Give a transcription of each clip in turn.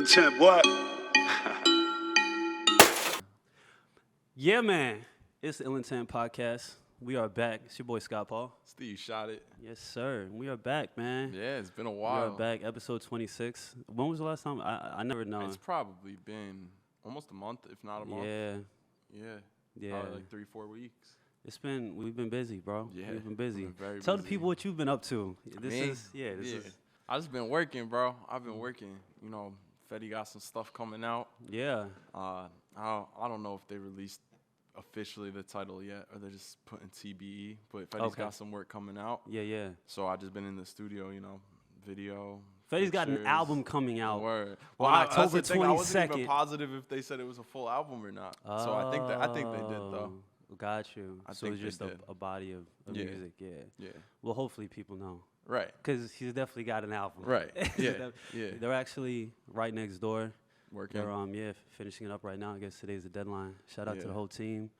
intent, what? Yeah, man. It's the Ill Intent Podcast. We are back. It's your boy Scott Paul. Steve shot it. Yes, sir. We are back, man. Yeah, it's been a We while. are back. Episode 26. When was the last time? I never know. It's probably been almost a month, if not a month. Yeah. Probably like 3-4 weeks. We've been busy, bro. Yeah, We've been busy. we've been very Tell the busy. people what you've been up to. This Me? is. I just been working, bro. I've been working. You know, Fetty got some stuff coming out. Yeah. I don't know if they released officially the title yet, or they're just putting TBE. But Fetty's got some work coming out. Yeah. So I just been in the studio, you know, video. Fetty's got an pictures. album coming out. Word. On October that's the thing. I wasn't 22nd. even positive if they said it was a full album or not. So I think they did though. Got you. I So think it's just they did. a body of Yeah. music. Yeah. Yeah. Well, hopefully people know. Right. Because he's definitely got an album. Right. Yeah. Yeah. They're actually right next door. Working. They're finishing it up right now. I guess today's the deadline. Shout out to the whole team.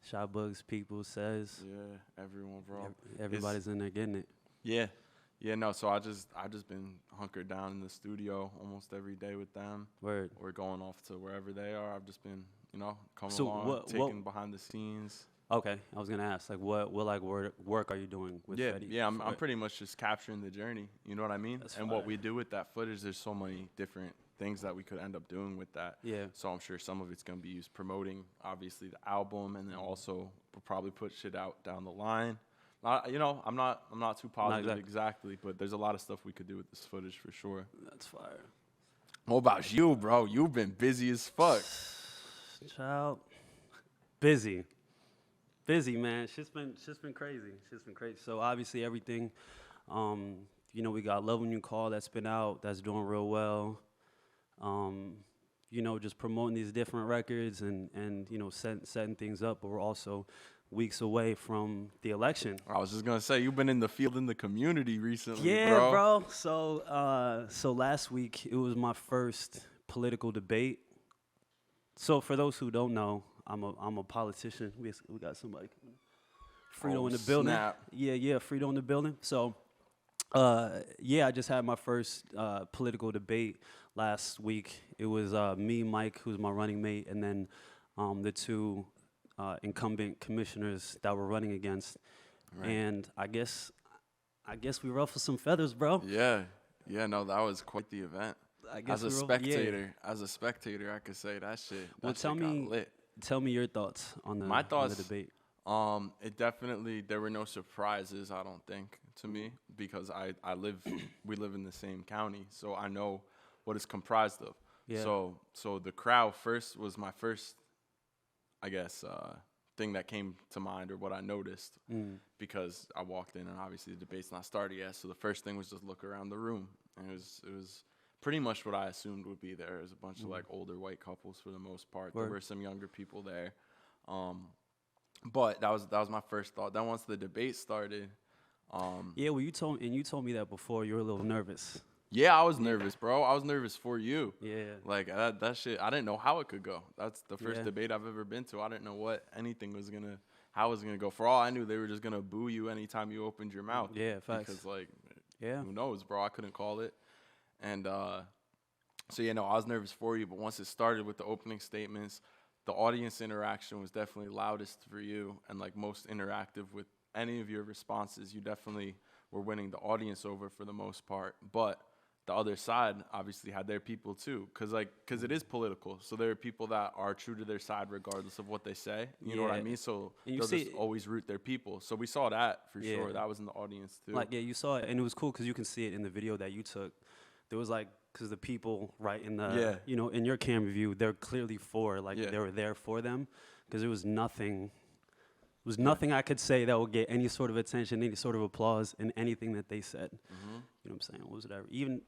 Shot Bugs, People, Says. Yeah, everyone, bro. Everybody's in there getting it. Yeah, no, so I just been hunkered down in the studio almost every day with them. Word. We're going off to wherever they are. I've just been, you know, coming So along, taking behind the scenes. Okay, I was gonna ask, like, what work are you doing with Fetty? Yeah, I'm pretty much just capturing the journey. You know what I mean? That's and fire. what we do with that footage, there's so many different things that we could end up doing with that. Yeah. So I'm sure some of it's gonna be used promoting, obviously, the album, and then also we'll probably put shit out down the line. You know, I'm not too positive exactly, but there's a lot of stuff we could do with this footage for sure. That's fire. What about you, bro? You've been busy as fuck. Child, busy, man. Shit's been crazy. So obviously everything, you know, we got Love When You Call that's been out, that's doing real well. You know, just promoting these different records and you know, setting things up, but we're also weeks away from the election. I was just gonna say, you've been in the field in the community recently, Yeah, bro. bro. So last week it was my first political debate. So for those who don't know, I'm a politician. We got somebody coming. Frito in the building. Snap. Yeah, Frito in the building. So I just had my first political debate last week. It was me, Mike, who's my running mate, and then the two incumbent commissioners that we're running against. Right. And I guess we ruffled some feathers, bro. Yeah, no, that was quite the event. I guess as a spectator, I could say that shit. Well, tell me your thoughts on the debate. It definitely, there were no surprises, I don't think, to me, because we live in the same county, so I know what it's comprised of. Yeah. So the crowd was my first, I guess, thing that came to mind, or what I noticed, because I walked in and obviously the debate's not started yet. So the first thing was just look around the room, and it was pretty much what I assumed would be there. It was a bunch of like older white couples for the most part. There were some younger people there, but that was my first thought. Then once the debate started, well, you told me that before. You were a little nervous. Yeah, I was nervous, bro. I was nervous for you. Yeah. Like, that shit, I didn't know how it could go. That's the first debate I've ever been to. I didn't know how it was going to go. For all I knew, they were just going to boo you anytime you opened your mouth. Yeah, facts. Because, like, who knows, bro? I couldn't call it. And I was nervous for you. But once it started with the opening statements, the audience interaction was definitely loudest for you and, like, most interactive with any of your responses. You definitely were winning the audience over for the most part. But the other side obviously had their people too, because it is political. So there are people that are true to their side regardless of what they say. You know what I mean? So they'll just always root their people. So we saw that for sure. That was in the audience too. Like, you saw it, and it was cool because you can see it in the video that you took. There was because the people right in the, you know, in your camera view, they're clearly they were there for them, because there was nothing. There was nothing I could say that would get any sort of attention, any sort of applause in anything that they said. You know what I'm saying? Was it ever? Even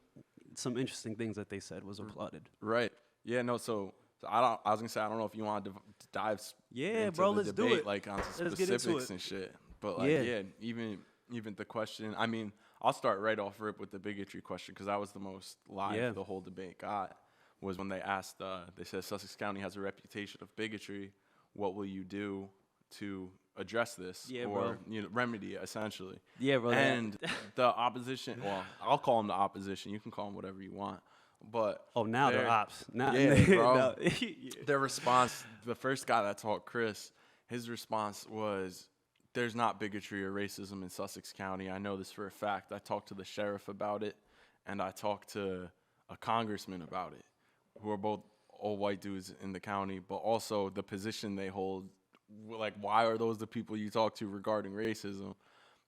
some interesting things that they said was applauded. Right. Yeah. No. So I was gonna say, I don't know if you want to dive. Into bro. The let's debate, do it. Like onto let's specifics and shit. But even the question. I mean, I'll start right off rip with the bigotry question, because that was the most live the whole debate got. Was when they asked. They said Sussex County has a reputation of bigotry. What will you do to address this remedy it essentially? Yeah, bro. And the opposition, well, I'll call them the opposition. You can call them whatever you want. But Oh, now they're ops. Now, yeah, bro. no. Their response, the first guy that taught Chris, his response was, there's not bigotry or racism in Sussex County. I know this for a fact. I talked to the sheriff about it, and I talked to a congressman about it, who are both old white dudes in the county, but also the position they hold. Like, why are those the people you talk to regarding racism?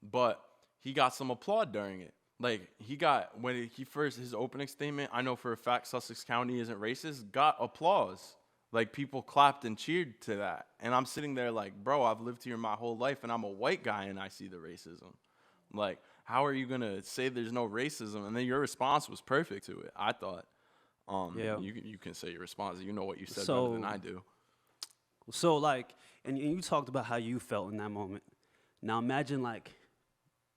But he got some applaud during it. Like, he got, when he first, his opening statement, I know for a fact Sussex County isn't racist, got applause. Like, people clapped and cheered to that. And I'm sitting there like, bro, I've lived here my whole life, and I'm a white guy, and I see the racism. Like, how are you going to say there's no racism? And then your response was perfect to it, I thought. Yeah. You can say your response. You know what you said better than I do. So, like, and you talked about how you felt in that moment. Now, imagine, like,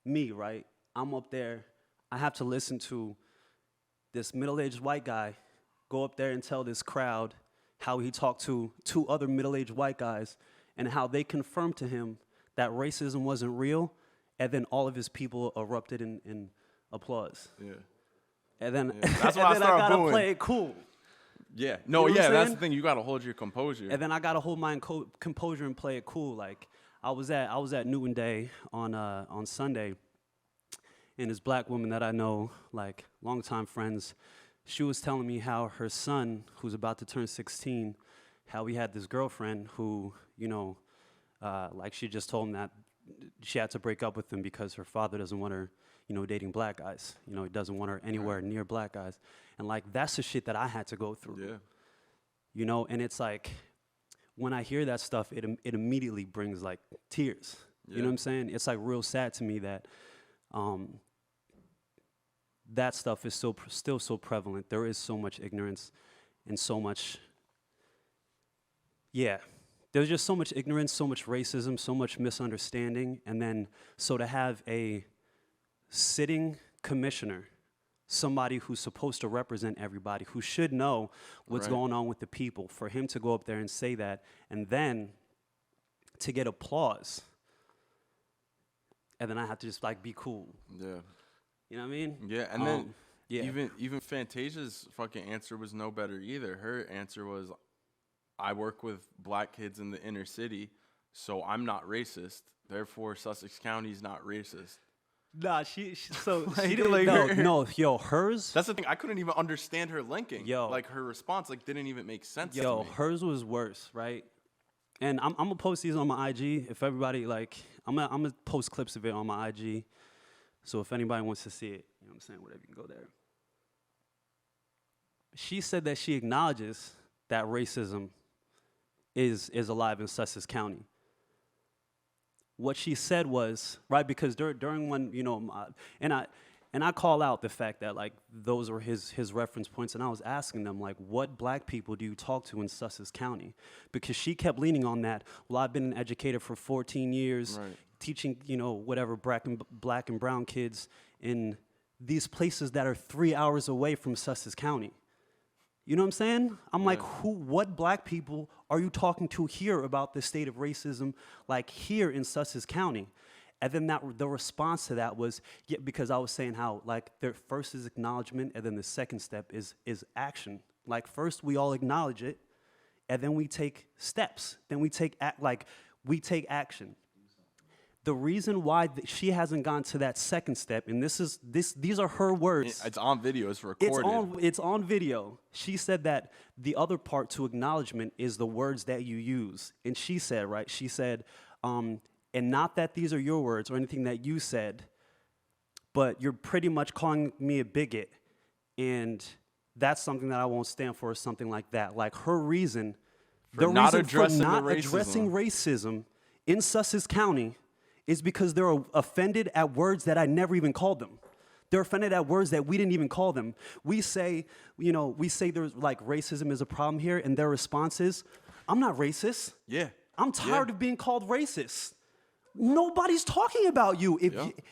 me, right? I'm up there. I have to listen to this middle-aged white guy go up there and tell this crowd how he talked to two other middle-aged white guys and how they confirmed to him that racism wasn't real, and then all of his people erupted in applause. Yeah. And then, That's why and I then started gotta booing. play it cool. Yeah. You No, know what I'm yeah, that's saying? the thing. You got to hold your composure. And then I gotta hold my composure and play it cool. Like I was at Newton Day on Sunday, and this black woman that I know, like longtime friends, she was telling me how her son, who's about to turn 16, how he had this girlfriend who, like she just told him that she had to break up with him because her father doesn't want her, dating black guys. He doesn't want her anywhere near black guys. And like that's the shit that I had to go through. Yeah. And it's like when I hear that stuff, it immediately brings like tears. You know what I'm saying? It's like real sad to me that that stuff is still so prevalent. There is so much ignorance and so much, there's just so much ignorance, so much racism, so much misunderstanding. And then so to have a sitting commissioner, somebody who's supposed to represent everybody, who should know what's going on with the people, for him to go up there and say that, and then to get applause, and then I have to just like be cool. Yeah. You know what I mean? Yeah, and then even Fantasia's fucking answer was no better either. Her answer was, I work with black kids in the inner city, so I'm not racist. Therefore, Sussex County's not racist. Nah, she Like, she didn't. like Hers. That's the thing. I couldn't even understand her linking. Yo. Like her response, like didn't even make sense. to me. Hers was worse, right? And I'm gonna post these on my IG. If everybody like, I'm gonna post clips of it on my IG. So if anybody wants to see it, you know what I'm saying, whatever, you can go there. She said that she acknowledges that racism is alive in Sussex County. What she said was, right, because during when, and I call out the fact that, like, those were his reference points, and I was asking them, like, what black people do you talk to in Sussex County? Because she kept leaning on that, well, I've been an educator for 14 years, teaching, whatever, black and brown kids in these places that are 3 hours away from Sussex County. You know what I'm saying? I'm like, what black people are you talking to here about the state of racism, like here in Sussex County? And then the response to that was, because I was saying how, like, there first is acknowledgement, and then the second step is action. Like, first we all acknowledge it, and then we take steps. Then we take action. The reason why she hasn't gone to that second step, and these are her words. It's on video. It's recorded. It's on video. She said that the other part to acknowledgement is the words that you use. And she said, right, and not that these are your words or anything that you said, but you're pretty much calling me a bigot. And that's something that I won't stand for, or something like that. Like her reason, for not addressing racism in Sussex County is because they're offended at words that I never even called them. They're offended at words that we didn't even call them. We say there's like racism is a problem here, and their response is, I'm not racist. Yeah. I'm tired of being called racist. Nobody's talking about you.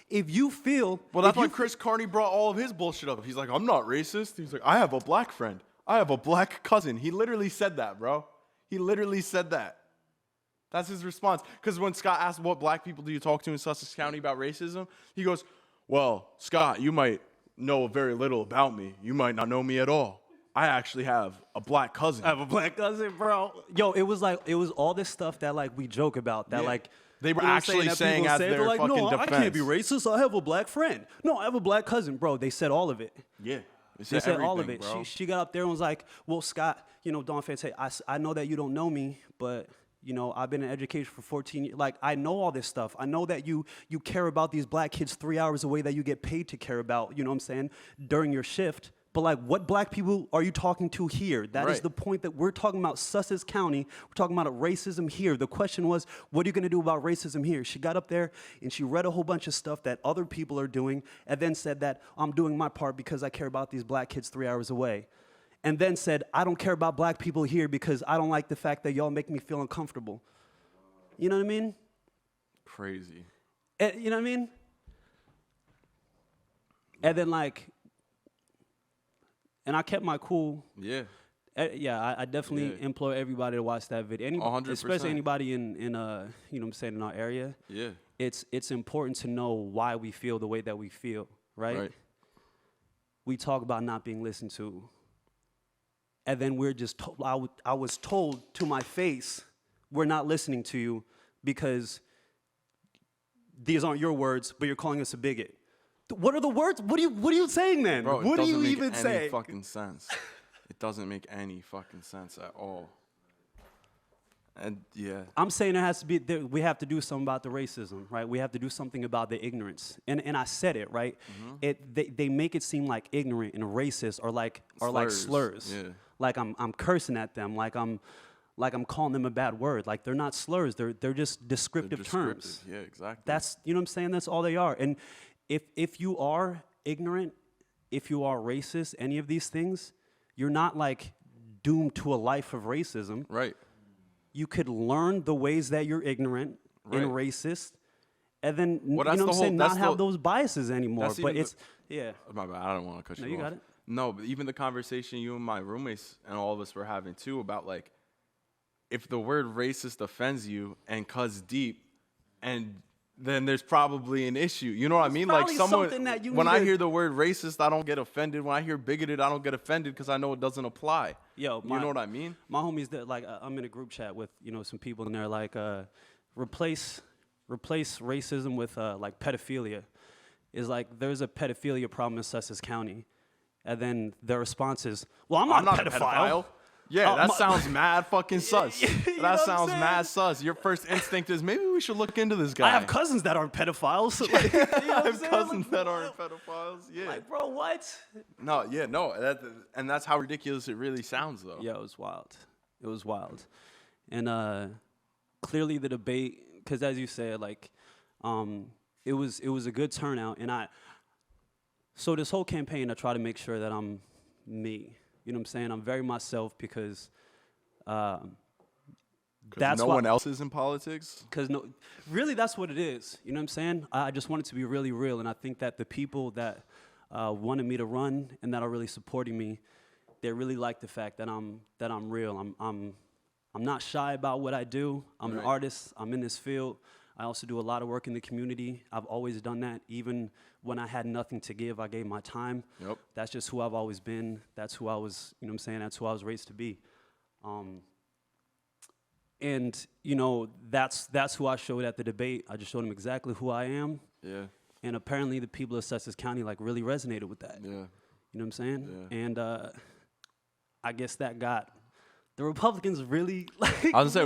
If you feel... Well, that's why Chris Carney brought all of his bullshit up. He's like, I'm not racist. He's like, I have a black friend. I have a black cousin. He literally said that, bro. He literally said that. That's his response. Because when Scott asked what black people do you talk to in Sussex County about racism, he goes, well, Scott, you might know very little about me. You might not know me at all. I actually have a black cousin. I have a black cousin, bro. Yo, it was all this stuff that like we joke about that like they were you know actually that saying people as say, their they're like, fucking no, defense. I can't be racist. I have a black friend. No, I have a black cousin, bro. They said all of it. Yeah. They said all of it. Bro. She got up there and was like, well, Scott, Dawn Fan said, I know that you don't know me, but, I've been in education for 14 years. Like, I know all this stuff. I know that you care about these black kids 3 hours away that you get paid to care about, you know what I'm saying, during your shift. But, like, what black people are you talking to here? That is the point that we're talking about Sussex County. We're talking about racism here. The question was, what are you going to do about racism here? She got up there and she read a whole bunch of stuff that other people are doing and then said that I'm doing my part because I care about these black kids 3 hours away. And then said, I don't care about black people here because I don't like the fact that y'all make me feel uncomfortable. You know what I mean? Crazy. You know what I mean? And then, like... And I kept my cool. Yeah. I definitely implore everybody to watch that video. 100%. Especially anybody in in our area. Yeah. It's important to know why we feel the way that we feel, right? We talk about not being listened to. And then we're just I was told to my face, we're not listening to you because these aren't your words, but you're calling us a bigot. What are the words? What are you saying then? Bro, what do you even say? It doesn't make any fucking sense. It doesn't make any fucking sense at all. And I'm saying there has to be. We have to do something about the racism, right? We have to do something about the ignorance. And I said it, right? Mm-hmm. They make it seem like ignorant and racist are like slurs. Yeah. Like I'm cursing at them. Like I'm calling them a bad word. Like they're not slurs. They're just descriptive terms. Yeah, exactly. That's what I'm saying. That's all they are. And if you are ignorant, if you are racist, any of these things, you're not like doomed to a life of racism. Right. You could learn the ways that you're ignorant and racist, and then not have those biases anymore. But it's My bad. I don't want to cut you off. No, you got it. No, but even the conversation you and my roommates and all of us were having too about like, if the word racist offends you and cuts deep, and then there's probably an issue. You know what I mean? Like when I hear the word racist, I don't get offended. When I hear bigoted, I don't get offended because I know it doesn't apply. You know what I mean? My homies, I'm in a group chat with some people, and they're like, replace racism with like pedophilia. Is like there's a pedophilia problem in Sussex County, and then their response is, well, I'm not a pedophile. Yeah, that sounds mad fucking sus. That sounds mad sus. Your first instinct is maybe we should look into this guy. I have cousins that aren't pedophiles. I have cousins that aren't pedophiles. Yeah. Like, bro, what? No. And that's how ridiculous it really sounds, though. Yeah, it was wild. It was wild. And clearly the debate, because as you said, like, it was a good turnout. And so this whole campaign, I try to make sure that I'm me. You know what I'm saying? I'm very myself because that's no one else is in politics? Because really that's what it is. You know what I'm saying? I just want it to be really real. And I think that the people that wanted me to run and that are really supporting me, they really like the fact that I'm real. I'm not shy about what I do. I'm an artist. I'm in this field. I also do a lot of work in the community. I've always done that. Even when I had nothing to give, I gave my time. Yep. That's just who I've always been. That's who I was, you know what I'm saying? That's who I was raised to be. And, that's who I showed at the debate. I just showed them exactly who I am. Yeah. And apparently the people of Sussex County, like, really resonated with that. Yeah. You know what I'm saying? Yeah. And I guess that got... The Republicans really like. I was gonna say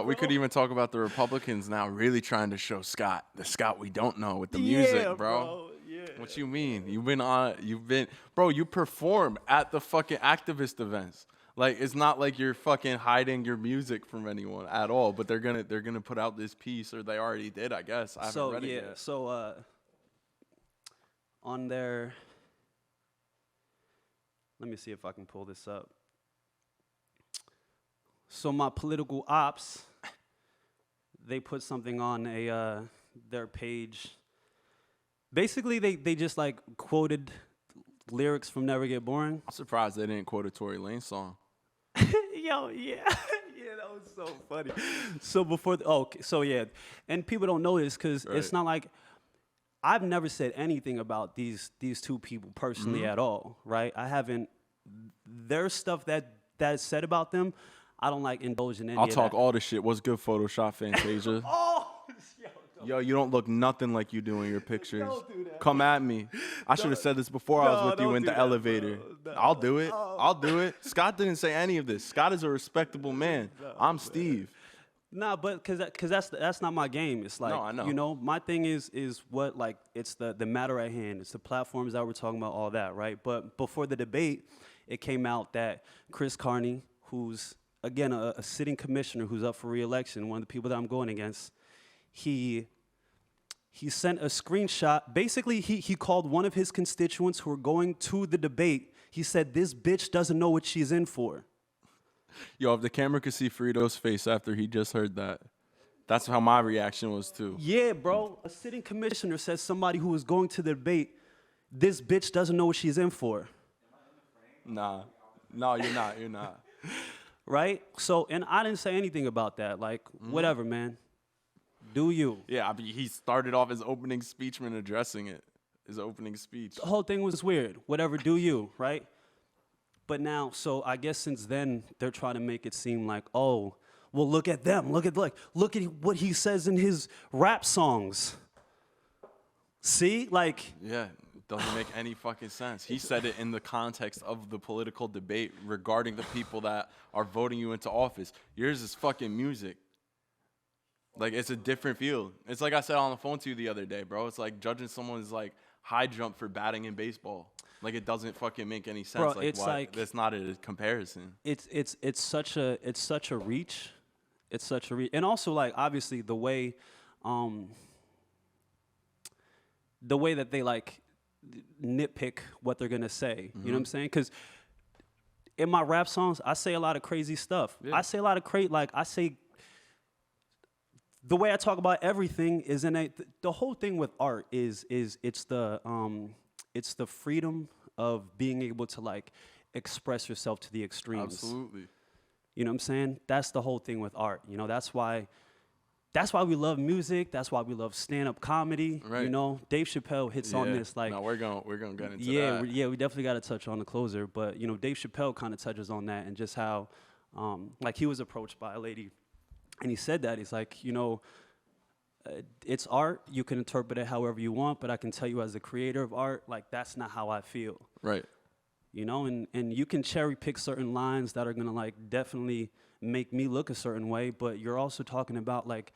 we could even talk about the Republicans now really trying to show Scott, the Scott we don't know with the music, bro. Yeah. What you mean? You perform at the fucking activist events. Like it's not like you're fucking hiding your music from anyone at all. But they're gonna put out this piece, or they already did, I guess. I haven't read it yet. So on their, let me see if I can pull this up. So my political ops, they put something on their page. Basically, they just like quoted lyrics from Never Get Boring. I'm surprised they didn't quote a Tory Lanez song. Yo, yeah, that was so funny. So and people don't know this because it's not like I've never said anything about these two people personally at all, right? I haven't. There's stuff that's said about them. I don't like indulging in any I'll of talk that. all the shit. What's good Photoshop, Fantasia? Oh, Yo, you don't look nothing like you do in your pictures. Don't do that. Come at me. I should have said this before I was with you don't in do the that, elevator. bro. No. I'll do it. I'll do it. Scott didn't say any of this. Scott is a respectable man. I'm Steve. Nah, but cause that's not my game. It's like, No, I know. you know, my thing is what, like, it's the matter at hand. It's the platforms that we're talking about, all that, right? But before the debate, it came out that Chris Carney, who's again a sitting commissioner who's up for re-election, one of the people that I'm going against, he sent a screenshot. Basically, he called one of his constituents who were going to the debate. He said, "This bitch doesn't know what she's in for." Yo, if the camera could see Frito's face after he just heard that, that's how my reaction was too. Yeah, bro. A sitting commissioner says somebody who is going to the debate, "This bitch doesn't know what she's in for." Nah. No, you're not. You're not. Right? So, and I didn't say anything about that. Like, whatever, man. Do you? Yeah, I mean, he started off his opening speech when addressing it. His opening speech. The whole thing was weird. Whatever, do you, right? But now, so I guess since then, they're trying to make it seem like, oh, well, look at them. Look at what he says in his rap songs. See? Like, Yeah, it doesn't make any fucking sense. He said it in the context of the political debate regarding the people that are voting you into office. Yours is fucking music. Like, it's a different field. It's like I said on the phone to you the other day, bro. It's like judging someone's, like, high jump for batting in baseball. Like, it doesn't fucking make any sense. Bro, it's why? like- That's not a comparison. it's such a reach. It's such a reach. And also, like, obviously the way that they, like, nitpick what they're gonna say. You know what I'm saying? Because in my rap songs, I say a lot of crazy stuff. Yeah. I say a lot of I say, the way I talk about everything is the whole thing with art is it's the freedom of being able to, like, express yourself to the extremes. Absolutely. You know what I'm saying? That's the whole thing with art. You know, that's why we love music. That's why we love stand-up comedy. Right. You know, Dave Chappelle hits on this, like, no, we're gonna get into yeah, that. we definitely got to touch on the closer. But, you know, Dave Chappelle kind of touches on that, and just how, like, he was approached by a lady, and he said that. He's like, you know, it's art. You can interpret it however you want, but I can tell you as a creator of art, like, that's not how I feel. Right. You know, and you can cherry pick certain lines that are gonna, like, definitely make me look a certain way, but you're also talking about, like,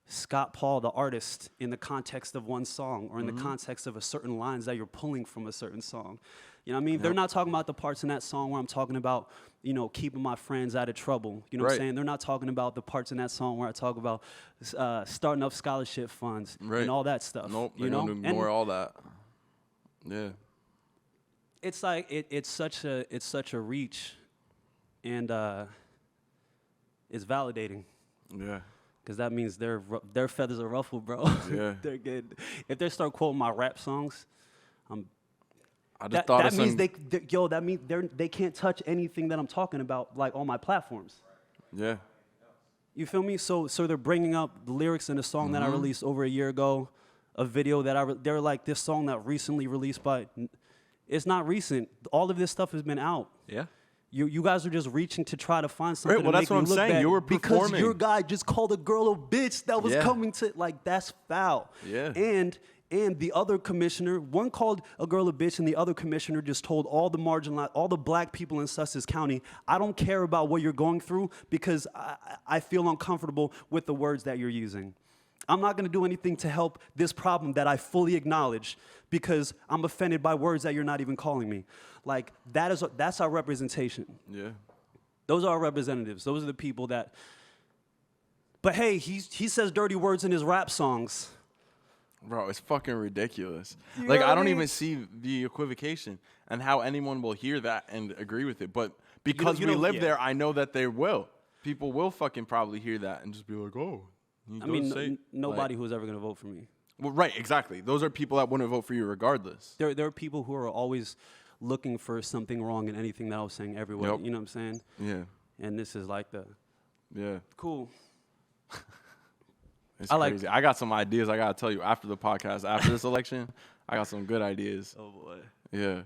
Scott Paul, the artist, in the context of one song, or in the context of a certain lines that you're pulling from a certain song. You know what I mean? They're not talking about the parts in that song where I'm talking about, you know, keeping my friends out of trouble. You know what I'm Right. saying? They're not talking about the parts in that song where I talk about starting up scholarship funds Right. and all that stuff. Nope. You They're know? gonna ignore all that. Yeah. It's like it's such a reach, and it's validating. Yeah. Because that means their feathers are ruffled, bro. Yeah. They're good. If they start quoting my rap songs, I just that thought of means some. that means they can't touch anything that I'm talking about, like, on my platforms. Yeah. You feel me? So they're bringing up the lyrics in a song that I released over a year ago, a video that they're like, this song that recently released by. It's not recent. All of this stuff has been out. Yeah. You guys are just reaching to try to find something Right, well, to that's make what me I'm look saying. bad You were because performing. your guy just called a girl a bitch that was Yeah. coming to, like, that's foul. Yeah. And the other commissioner, one called a girl a bitch, and the other commissioner just told all the black people in Sussex County, I don't care about what you're going through because I feel uncomfortable with the words that you're using. I'm not going to do anything to help this problem that I fully acknowledge because I'm offended by words that you're not even calling me. Like, that's our representation. Yeah. Those are our representatives. Those are the people that. But hey, he says dirty words in his rap songs. Bro, it's fucking ridiculous. You Like, know I what I don't mean? even see the equivocation and how anyone will hear that and agree with it. But because you we know, live yeah. there, I know that they will. People will fucking probably hear that and just be like, oh. I mean, nobody who's ever going to vote for me. Well, right, exactly. Those are people that wouldn't vote for you regardless. There are people who are always looking for something wrong in anything that I was saying everywhere. Yep. You know what I'm saying? Yeah. And this is like Yeah. cool. It's I crazy. I got some ideas I gotta tell you after the podcast. After this election, I got some good ideas. Oh boy. Yeah.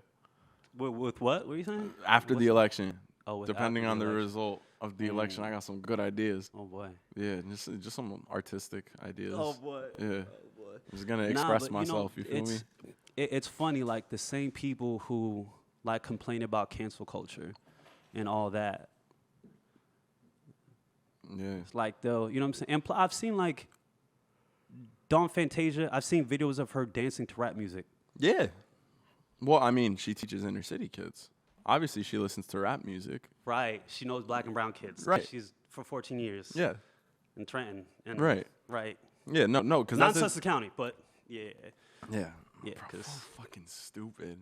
With what? What are you saying? After the election, Oh, depending after on the election. result of the election, I got some good ideas. Oh boy. Yeah, just some artistic ideas. Oh boy. Yeah. Oh boy. I'm just gonna Nah, express but, myself. You feel me? It's funny, like the same people who like complain about cancel culture and all that. Yeah. It's like they'll, you know what I'm saying? And I've seen like Dawn Fantasia. I've seen videos of her dancing to rap music. Yeah. Well, I mean, she teaches inner city kids. Obviously, she listens to rap music. Right. She knows black and brown kids. Right. She's for 14 years. Yeah. In Trenton. And Right. Right. Yeah. No, because Not that's Sussex County, but yeah. Yeah. Yeah. Bro, Because so fucking stupid.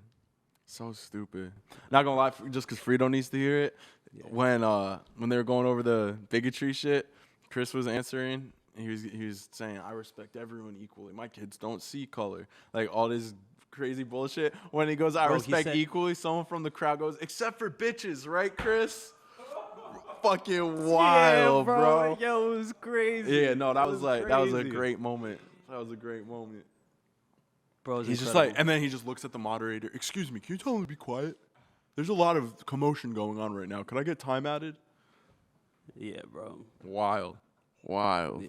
So stupid. Not gonna lie, just because Frito needs to hear it. Yeah. When they were going over the bigotry shit, Chris was answering. He was saying, "I respect everyone equally. My kids don't see color." Like all this crazy bullshit. When he goes, "I Bro, he respect said- equally," someone from the crowd goes, "Except for bitches, right, Chris?" Fucking wild, bro. Yo, it was crazy. Yeah, no, that was a crazy. great moment. That was a great moment. Bro, He's just like, and then he just looks at the moderator. "Excuse me, can you tell him to be quiet? There's a lot of commotion going on right now. Could I get time added?" yeah, bro. Wild. Yeah,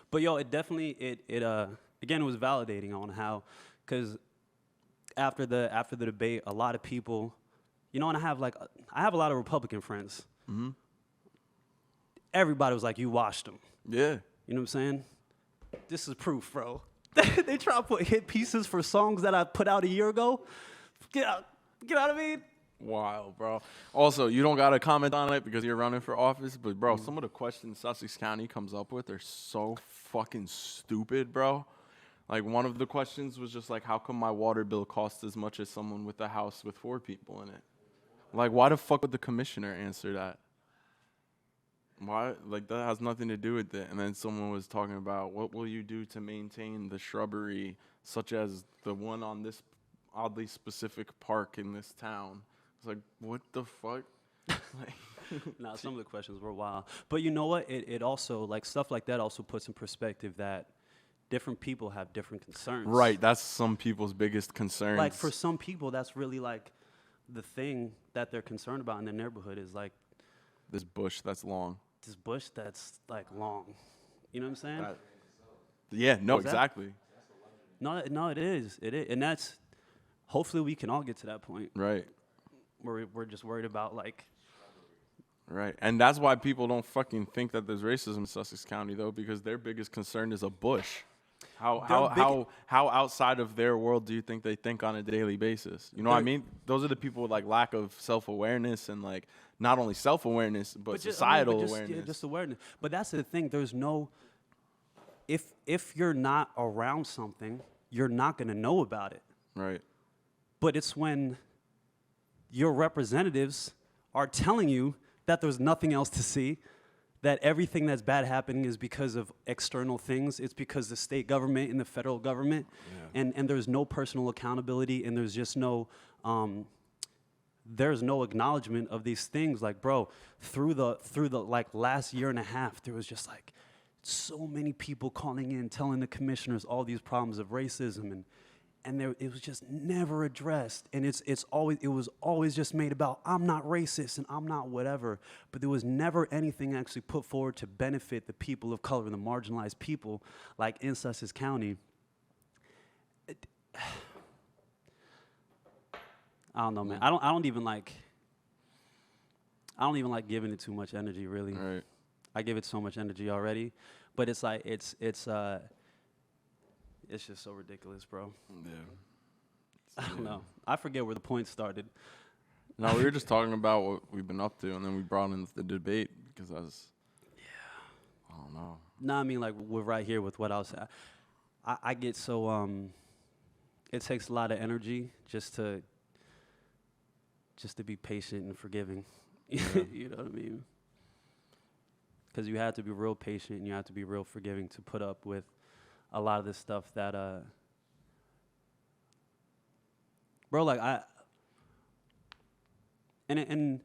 but yo, it definitely again it was validating on how, because after the debate, a lot of people, you know, and I have a lot of Republican friends. Mm-hmm. Everybody was like, "You washed them." Yeah. You know what I'm saying? This is proof, bro. They try to put hit pieces for songs that I put out a year ago. Get out of me. Wild, bro. Also, you don't got to comment on it because you're running for office, but, bro, some of the questions Sussex County comes up with are so fucking stupid, bro. Like, one of the questions was just like, how come my water bill costs as much as someone with a house with 4 people in it? Like, why the fuck would the commissioner answer that? Why? Like, that has nothing to do with it. And then someone was talking about, what will you do to maintain the shrubbery, such as the one on this oddly specific park in this town? It's like, what the fuck? Nah, some of the questions were wild. But you know what? It also, like, stuff like that also puts in perspective that different people have different concerns. Right, that's some people's biggest concerns. Like, for some people, that's really, like, the thing that they're concerned about in their neighborhood is, like, this bush that's long. this bush that's, like, long. You know what I'm saying? Yeah, no, What's that? exactly. No, it is. It is. And that's, hopefully we can all get to that point Right, where we're just worried about, like, right. And that's why people don't fucking think that there's racism in Sussex County, though, because their biggest concern is a bush. How outside of their world do you think they think on a daily basis? You know what I mean? Those are the people with, like, lack of self-awareness and, like, not only self-awareness, but societal awareness. Yeah, just awareness. But that's the thing. There's no, if you're not around something, you're not going to know about it. Right. But it's when your representatives are telling you that there's nothing else to see, that everything that's bad happening is because of external things. It's because the state government and the federal government, and there's no personal accountability, and there's just no acknowledgement of these things. Like, bro, through the like last year and a half, there was just like so many people calling in, telling the commissioners all these problems of racism, and it was just never addressed. And it was always just made about, I'm not racist and I'm not whatever. But there was never anything actually put forward to benefit the people of color and the marginalized people, like in Sussex County. I don't know, man. I don't even like giving it too much energy, really. Right. I give it so much energy already, but it's like it's just so ridiculous, bro. Yeah. I don't know. I forget where the point started. No, we were just talking about what we've been up to, and then we brought in the debate because I don't know. No, I mean, like, we're right here with what I was saying. I get so it takes a lot of energy just to be patient and forgiving. Yeah. You know what I mean? Because you have to be real patient and you have to be real forgiving to put up with a lot of this stuff that, bro, like, and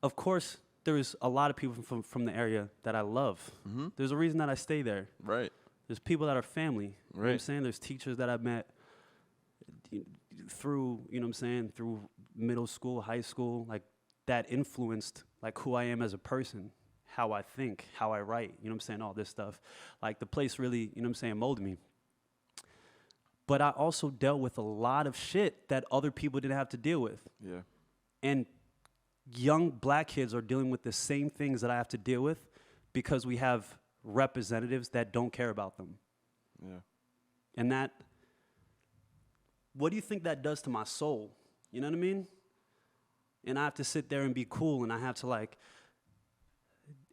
of course, there's a lot of people from the area that I love. Mm-hmm. There's a reason that I stay there. Right. There's people that are family. You know what I'm Right. saying? There's teachers that I've met through, you know what I'm saying, through middle school, high school, like that influenced like who I am as a person, how I think, how I write, you know what I'm saying, all this stuff. Like the place really, you know what I'm saying, molded me. But I also dealt with a lot of shit that other people didn't have to deal with. Yeah. And young black kids are dealing with the same things that I have to deal with because we have representatives that don't care about them. Yeah. And that, what do you think that does to my soul? You know what I mean? And I have to sit there and be cool, and I have to like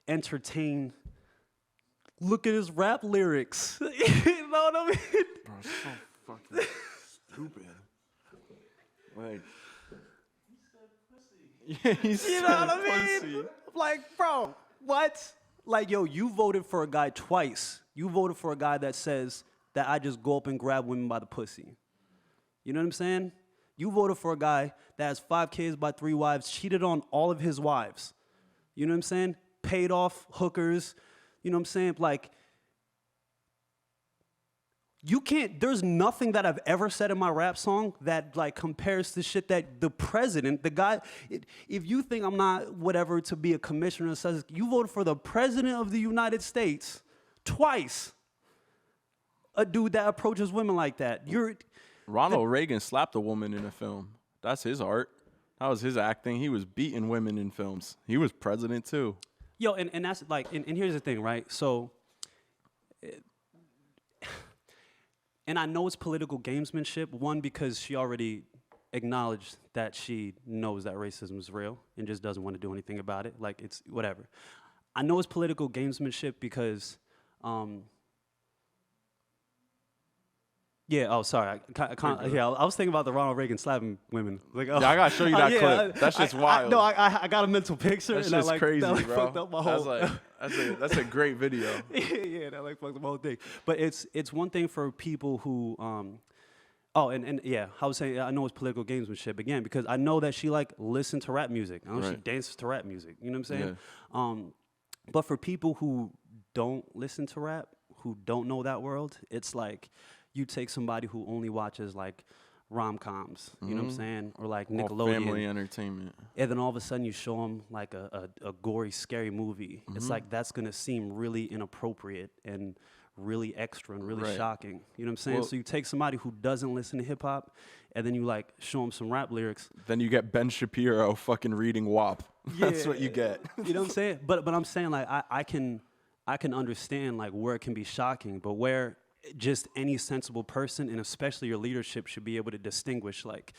entertain. Look at his rap lyrics. You know what I mean? Bro, it's so fucking stupid. Like, yeah, he said You know what I mean? pussy. Like, bro, what? Like, yo, you voted for a guy twice. You voted for a guy that says that I just go up and grab women by the pussy. You know what I'm saying? You voted for a guy that has 5 kids by 3 wives, cheated on all of his wives. You know what I'm saying? Paid off hookers. You know what I'm saying? Like, you can't, there's nothing that I've ever said in my rap song that like compares to shit that the president, the guy, if you think I'm not whatever to be a commissioner, says you voted for the president of the United States twice. A dude that approaches women like that. Ronald Reagan slapped a woman in a film. That's his art. That was his acting. He was beating women in films. He was president too. Yo, and that's like, and here's the thing, right? So, and I know it's political gamesmanship, one, because she already acknowledged that she knows that racism is real and just doesn't want to do anything about it. Like, it's whatever. I know it's political gamesmanship because, yeah, oh, sorry. I was thinking about the Ronald Reagan slapping women. Like, oh, Yeah, I gotta show you that clip. That shit's wild. I got a mental picture. That's and just that, like, crazy, that, like, bro. fucked up my whole. That's a great video. Yeah, that like fucked up my whole thing. But it's one thing for people who, and yeah, I was saying I know it's political gamesmanship again because I know that she like listened to rap music. I know she Right. dances to rap music. You know what I'm saying? Yeah. But for people who don't listen to rap, who don't know that world, it's like you take somebody who only watches like rom-coms, you know what I'm saying, or like All Nickelodeon, family entertainment. and then all of a sudden you show them like a gory, scary movie. It's like that's gonna seem really inappropriate and really extra and really Right. shocking. You know what I'm saying? Well- So you take somebody who doesn't listen to hip hop, and then you like show them some rap lyrics. Then you get Ben Shapiro fucking reading WAP. That's what you get. You know what I'm saying? But I'm saying like I can understand like where it can be shocking, but where just any sensible person and especially your leadership should be able to distinguish like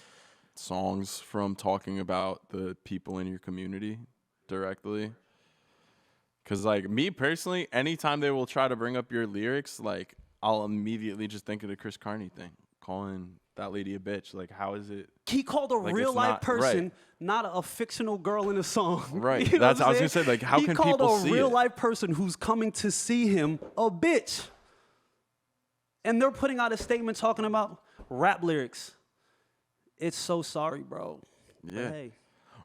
Songs from talking about the people in your community directly. Because, like, me personally, anytime they will try to bring up your lyrics, like, I'll immediately just think of the Chris Carney thing, calling that lady a bitch. Like, how is it? he called a Like, real it's life not- person, right. not a fictional girl in a song. Right. You know That's- what I'm I was gonna saying? say, like, how he can called people a see real it? life person who's coming to see him a bitch. And they're putting out a statement talking about rap lyrics. It's so sorry, bro. But Yeah. hey.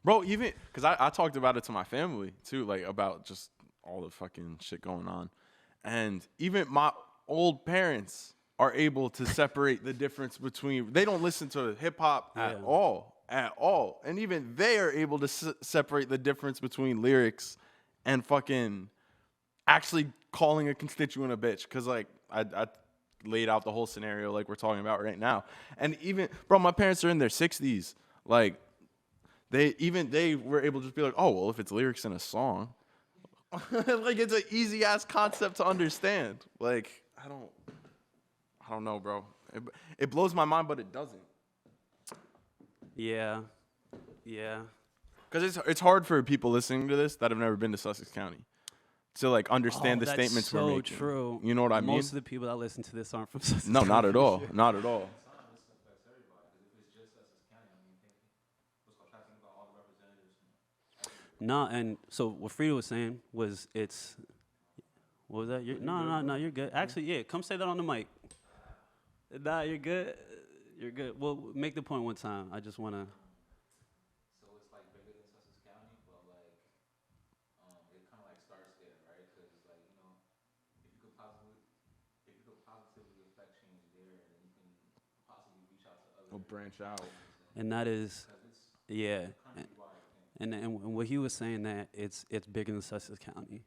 Bro, even because I talked about it to my family too, like about just all the fucking shit going on. And even my old parents are able to separate the difference between, they don't listen to hip hop at all. And even they are able to separate the difference between lyrics and fucking actually calling a constituent a bitch. Because, like, I laid out the whole scenario like we're talking about right now. And even, bro, my parents are in their 60s. Like, they were able to just be like, oh, well, if it's lyrics in a song, like, it's an easy ass concept to understand. Like, I don't know, bro. It blows my mind, but it doesn't. Yeah. Because it's hard for people listening to this that have never been to Sussex County to, like, understand the that's statements so we're making. true. You know what I mean? Most of the people that listen to this aren't from Sussex. No, not at all. Not at all. No, and so what Frida was saying was what was that? No, you're good. Actually, yeah, come say that on the mic. Nah, you're good. You're good. Well, make the point one time. I just want to. So it's like bigger than Sussex County, but like it kind of like starts there, right? Because it's like, if you could Will branch out. and that is, yeah. And what he was saying that it's bigger than Sussex County.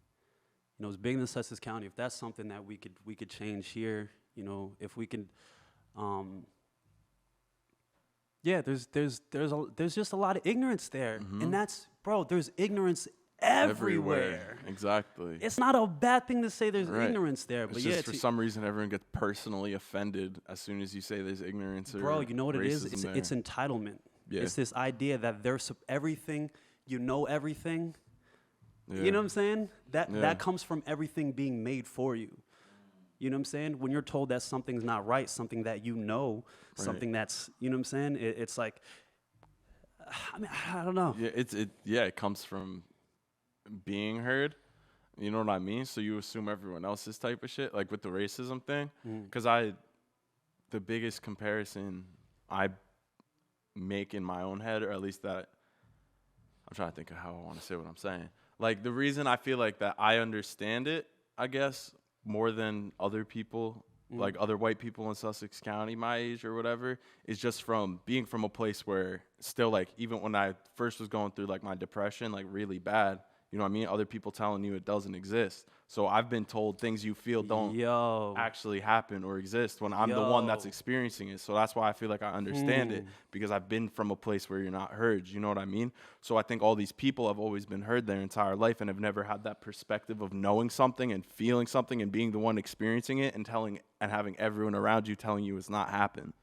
You know, it's bigger than Sussex County. If that's something that we could change here, you know, if we could, yeah, there's just a lot of ignorance there, and that's, bro, there's ignorance everywhere. Exactly. It's not a bad thing to say there's Right. ignorance there, but It's yeah, just for some reason everyone gets personally offended as soon as you say there's ignorance or bro, you know what it is? racism It's there. entitlement. Yeah. It's this idea that there's everything, you know everything. Yeah. You know what I'm saying? Yeah. That comes from everything being made for you. You know what I'm saying? When you're told that something's not right, something that you know, something that's, you know what I'm saying? It's like, I mean, I don't know. Yeah, it comes from being heard. You know what I mean? So you assume everyone else's type of shit, like with the racism thing. Because the biggest comparison I make in my own head, or at least that I'm trying to think of how I want to say what I'm saying. Like the reason I feel like that I understand it, I guess, more than other people, like other white people in Sussex County, my age or whatever, is just from being from a place where still, like, even when I first was going through like my depression, like really bad, you know what I mean? Other people telling you it doesn't exist. So I've been told things you feel don't actually happen or exist when I'm the one that's experiencing it. So that's why I feel like I understand it, because I've been from a place where you're not heard. You know what I mean? So I think all these people have always been heard their entire life and have never had that perspective of knowing something and feeling something and being the one experiencing it and having everyone around you telling you it's not happened.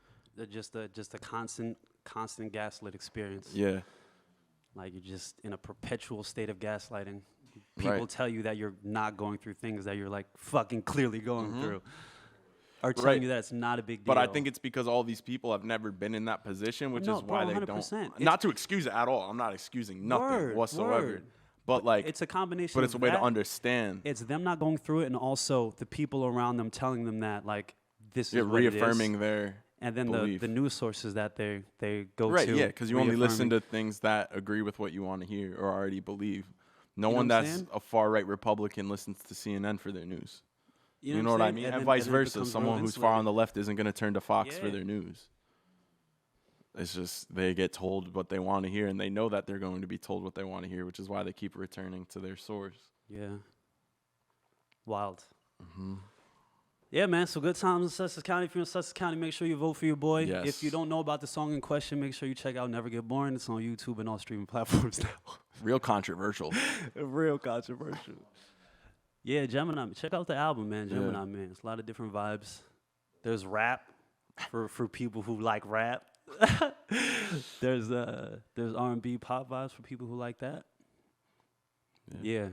Just a constant gaslit experience. Yeah. Like you're just in a perpetual state of gaslighting. People tell you that you're not going through things that you're like fucking clearly going through. Or telling you that it's not a big deal. But I think it's because all these people have never been in that position, which is why they 100%. don't. Not to excuse it at all. I'm not excusing nothing whatsoever. But like, it's a combination. But it's a way to understand. It's them not going through it, and also the people around them telling them that like this is what reaffirming it is. their and then belief. the news sources that they go to. Right, yeah, because you only listen to things that agree with what you want to hear or already believe. No one that's a far-right Republican listens to CNN for their news. You know what I mean? And vice versa. Someone who's far on the left isn't going to turn to Fox for their news. It's just they get told what they want to hear, and they know that they're going to be told what they want to hear, which is why they keep returning to their source. Yeah. Wild. Yeah, man. So good times in Sussex County. If you're in Sussex County, make sure you vote for your boy. Yes. If you don't know about the song in question, make sure you check out Never Get Boring. It's on YouTube and all streaming platforms now. Real controversial. Real controversial. Yeah, Gemini. Check out the album, man. Gemini, man. It's a lot of different vibes. There's rap for people who like rap. There's R&B pop vibes for people who like that. Yeah.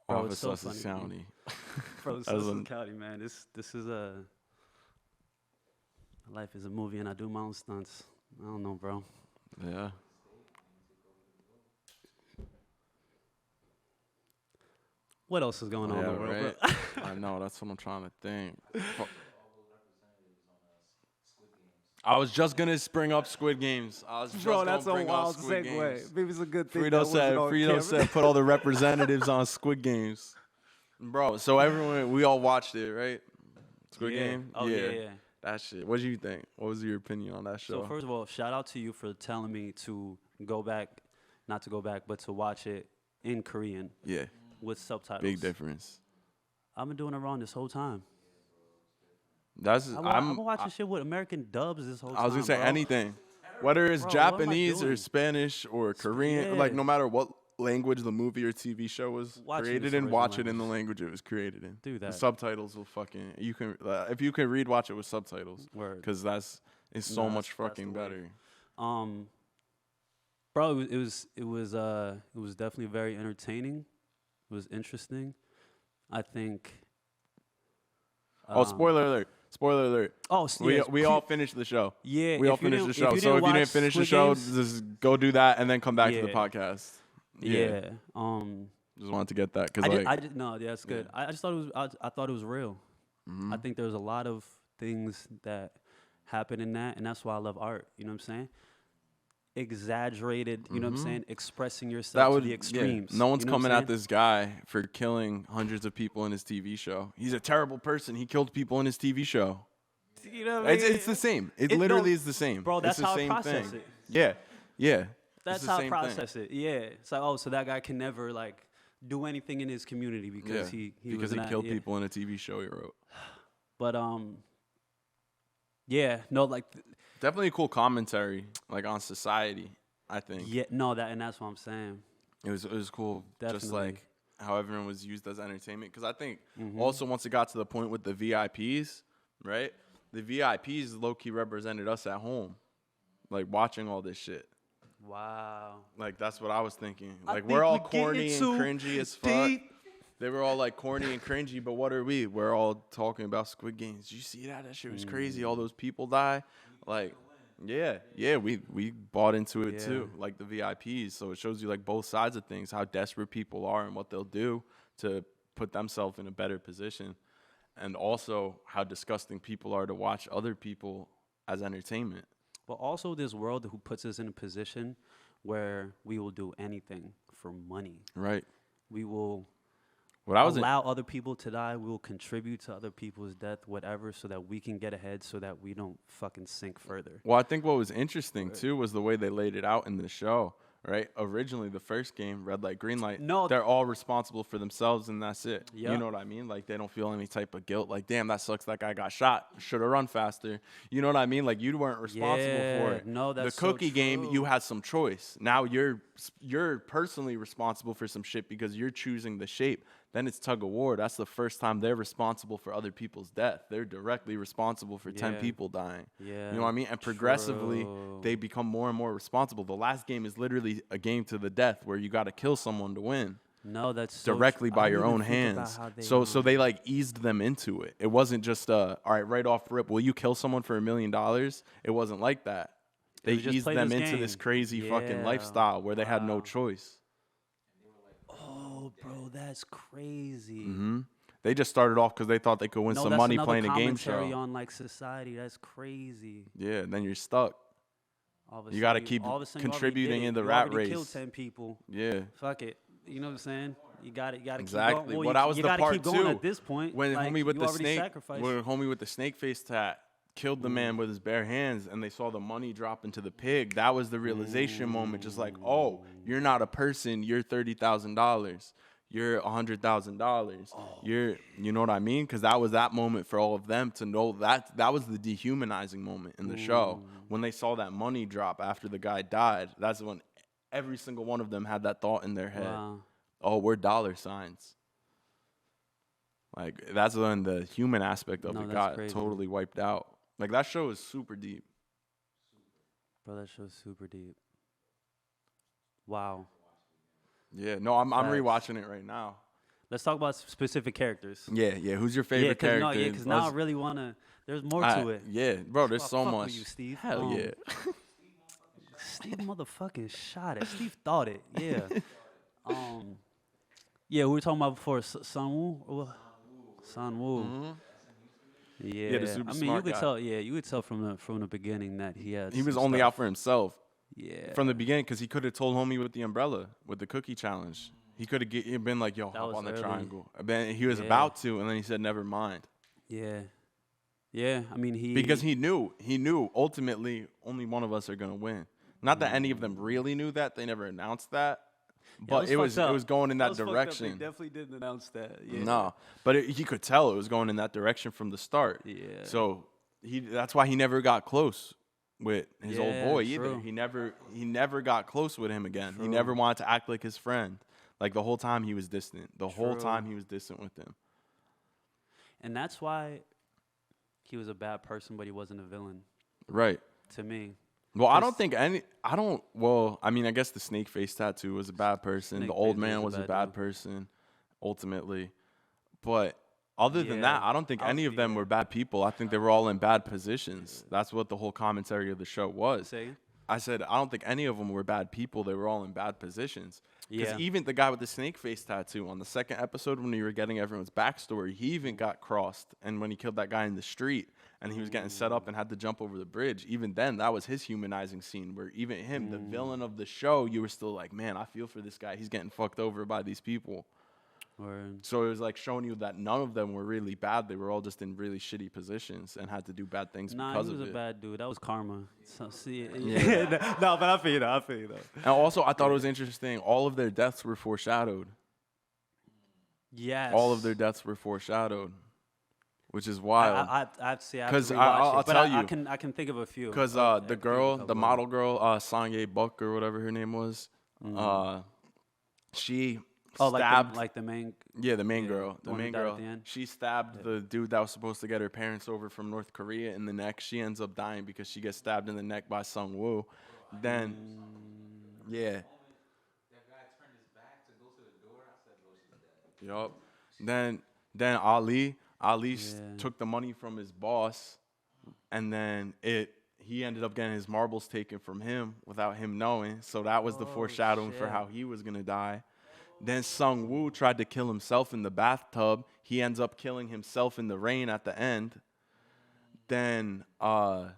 Bro, Off it's of so Sussex funny, County. Bro, Sussex County, man. This is life is a movie, and I do my own stunts. I don't know, bro. Yeah. What else is going on in the world, right? bro? I know, that's what I'm trying to think. I was just gonna bring up Squid Games. Bro, that's a wild segue. Maybe it's a good thing. Frito said put all the representatives on Squid Games. Bro, so we all watched it, right? Squid Game? Oh, yeah. That shit. What did you think? What was your opinion on that show? So first of all, shout out to you for telling me to go back, not to go back, but to watch it in Korean. Yeah. With subtitles. Big difference. I've been doing it wrong this whole time. I've been watching shit with American dubs this whole time. I was gonna say anything, whether it's Japanese or Spanish or Korean, like no matter what language the movie or TV show was created in, watch it in the language it was created in. Do that. The subtitles will fucking if you can read, watch it with subtitles. Because it's so much fucking better. Bro, it was definitely very entertaining. It was interesting. I think. Spoiler alert. Spoiler alert. Oh, we all finished the show. Yeah, we all finished the show. So if you didn't finish the show, just go do that and then come back to the podcast. Yeah. Just wanted to get that because that's good. Yeah. I just thought I thought it was real. I think there's a lot of things that happen in that, and that's why I love art. You know what I'm saying? Exaggerated. You know what I'm saying? Expressing yourself to the extremes. No one's coming at this guy for killing hundreds of people in his TV show. He's a terrible person. He killed people in his TV show. You know what I mean? It's the same. It no, literally is the same. Bro, that's it's the how I same process thing. it. Yeah, yeah. That's how I process it. Yeah. It's like, oh, so that guy can never like do anything in his community because he killed people in a TV show he wrote. But yeah, no, like definitely a cool commentary like on society, I think. Yeah, no, that's what I'm saying. It was cool. Definitely. Just like how everyone was used as entertainment. Because I think also once it got to the point with the VIPs, right? The VIPs low-key represented us at home, like watching all this shit. Wow. Like that's what I was thinking. Like think we're all we're corny and cringy as fuck. deep. They were all like corny and cringy, but what are we? We're all talking about Squid Games. Did you see that? That shit was crazy. All those people die. Like, yeah, we bought into it too, like the VIPs. So it shows you like both sides of things, how desperate people are and what they'll do to put themselves in a better position, and also how disgusting people are to watch other people as entertainment. But also this world who puts us in a position where we will do anything for money. Right. We will allow other people to die. We will contribute to other people's death, whatever, so that we can get ahead, so that we don't fucking sink further. Well, I think what was interesting too was the way they laid it out in the show. Right. Originally, the first game, red light, green light. No, they're all responsible for themselves, and that's it. Yep. You know what I mean? Like they don't feel any type of guilt. Like, damn, that sucks. That guy got shot. Should have run faster. You know what I mean? Like you weren't responsible for it. No, that's the cookie so game. true. You had some choice. Now you're personally responsible for some shit because you're choosing the shape. Then it's tug of war. That's the first time they're responsible for other people's death. They're directly responsible for 10 people dying. Yeah. You know what I mean? And progressively, they become more and more responsible. The last game is literally a game to the death where you got to kill someone to win. No, that's directly by your own hands. So they like eased them into it. It wasn't just all right, right off rip, will you kill someone for $1 million? It wasn't like that. They eased them into this crazy fucking lifestyle where they had no choice. Oh, bro, that's crazy. They just started off because they thought they could win some money playing a game show. On like society, that's crazy. Yeah, and then you're stuck. You got to keep contributing in the rat race. Killed 10 people. Yeah. Fuck it. You know what I'm saying? You got to exactly. keep going. Well, that was the part keep going too. At this point, when like, homie with the snake face tat killed the man with his bare hands, and they saw the money drop into the pig. That was the realization moment. Just like, oh, you're not a person. You're $30,000. You're $100,000. You know what I mean? Because that was that moment for all of them to know that was the dehumanizing moment in the show when they saw that money drop after the guy died. That's when every single one of them had that thought in their head. Wow. Oh, we're dollar signs. Like that's when the human aspect of it got totally wiped out. Like that show is super deep. Bro, that show's super deep. Wow. Yeah, no, I'm rewatching it right now. Let's talk about specific characters. Yeah. Who's your favorite character? Because now I really want to. There's more to it. Yeah, bro, there's so much. With you, Steve. Hell yeah. Steve motherfucking shot it. Steve thought it. Yeah. Yeah, we were talking about before Sunwoo. Sunwoo. Yeah, the super I mean, smart you could guy. tell. Yeah, you could tell from the beginning that he had. He was only out for himself. Yeah. From the beginning, because he could have told homie with the umbrella with the cookie challenge. He could have been like, "Yo, hop on the triangle." Then he was about to, and then he said, "Never mind." Yeah. Yeah, I mean because he knew ultimately only one of us are gonna win. Not that any of them really knew that. They never announced that. But it was going in that direction. They definitely didn't announce that. Yeah. No, but he could tell it was going in that direction from the start. Yeah. So that's why he never got close with his old boy either. True. He never got close with him again. True. He never wanted to act like his friend. Like the whole time he was distant. The whole time he was distant with him. And that's why he was a bad person, but he wasn't a villain. Right. To me. Well, I mean, I guess the snake face tattoo was a bad person. The old man was a bad person, ultimately. But other than that, I don't think any of them were bad people. I think they were all in bad positions. That's what the whole commentary of the show was. I said, I don't think any of them were bad people. They were all in bad positions. Because even the guy with the snake face tattoo on the second episode when you were getting everyone's backstory, he even got crossed. And when he killed that guy in the street and he was getting set up and had to jump over the bridge, even then, that was his humanizing scene where even him, the villain of the show, you were still like, man, I feel for this guy. He's getting fucked over by these people. Word. So it was like showing you that none of them were really bad. They were all just in really shitty positions and had to do bad things Nah, because he was of a it. bad dude. That was karma. So see, Yeah. no, but I feel you though. I feel you though. And also, I thought it was interesting. All of their deaths were foreshadowed. Yes. All of their deaths were foreshadowed, which is wild. I have to see. I have 'Cause to rewatch I'll it. But tell I you. can think of a few. Because I the can girl, think of the a model girl, Sanye Buck or whatever her name was, she Oh, stabbed. like the main. Yeah, the main Yeah, girl. the The one who main died at girl. the end? She stabbed the dude that was supposed to get her parents over from North Korea in the neck. She ends up dying because she gets stabbed in the neck by Sung Woo. Then, yeah. That guy turned his back to go to the door. I said, bro, she's dead. Yup. Then Ali Yeah. took the money from his boss, and then he ended up getting his marbles taken from him without him knowing. So that was the foreshadowing for shit. how he was gonna die. Then Sung Woo tried to kill himself in the bathtub. He ends up killing himself in the rain at the end. Then the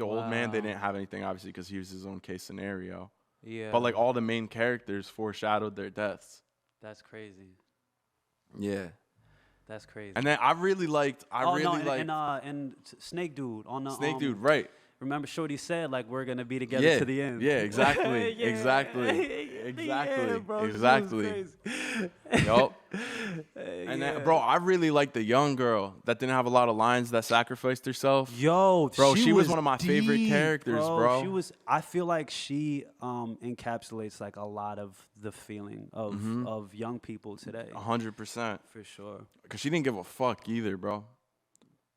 old man, they didn't have anything obviously because he was his own case scenario. Yeah. But like all the main characters foreshadowed their deaths. That's crazy. Yeah. That's crazy. And then I really liked. And Snake Dude on the Snake Dude, right? Remember, Shorty said like we're gonna be together Yeah, to the end. yeah, exactly, Yeah. exactly, exactly, Yeah, bro, this was exactly. crazy. Yup. And then, bro, I really liked the young girl that didn't have a lot of lines that sacrificed herself. Yo, Bro, she was one of my favorite deep, characters, bro. She was. I feel like she encapsulates like a lot of the feeling of young people today. 100%. For sure. Cause she didn't give a fuck either, bro.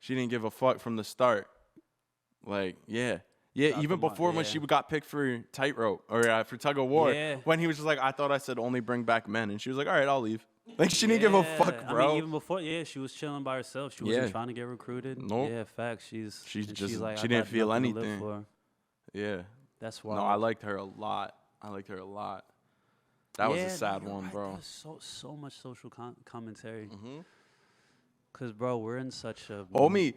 She didn't give a fuck from the start. Like, yeah. Even before when she got picked for tightrope or for tug of war, when he was just like, I thought I said only bring back men, and she was like, all right, I'll leave. Like she didn't give a fuck, bro. I mean, even before, she was chilling by herself. She wasn't trying to get recruited. Nope. Yeah, facts. She's just like, she didn't feel anything. Yeah. That's why. No, I liked her a lot. That was a sad one, right. bro. So much social commentary. Cause bro, we're in such a Homie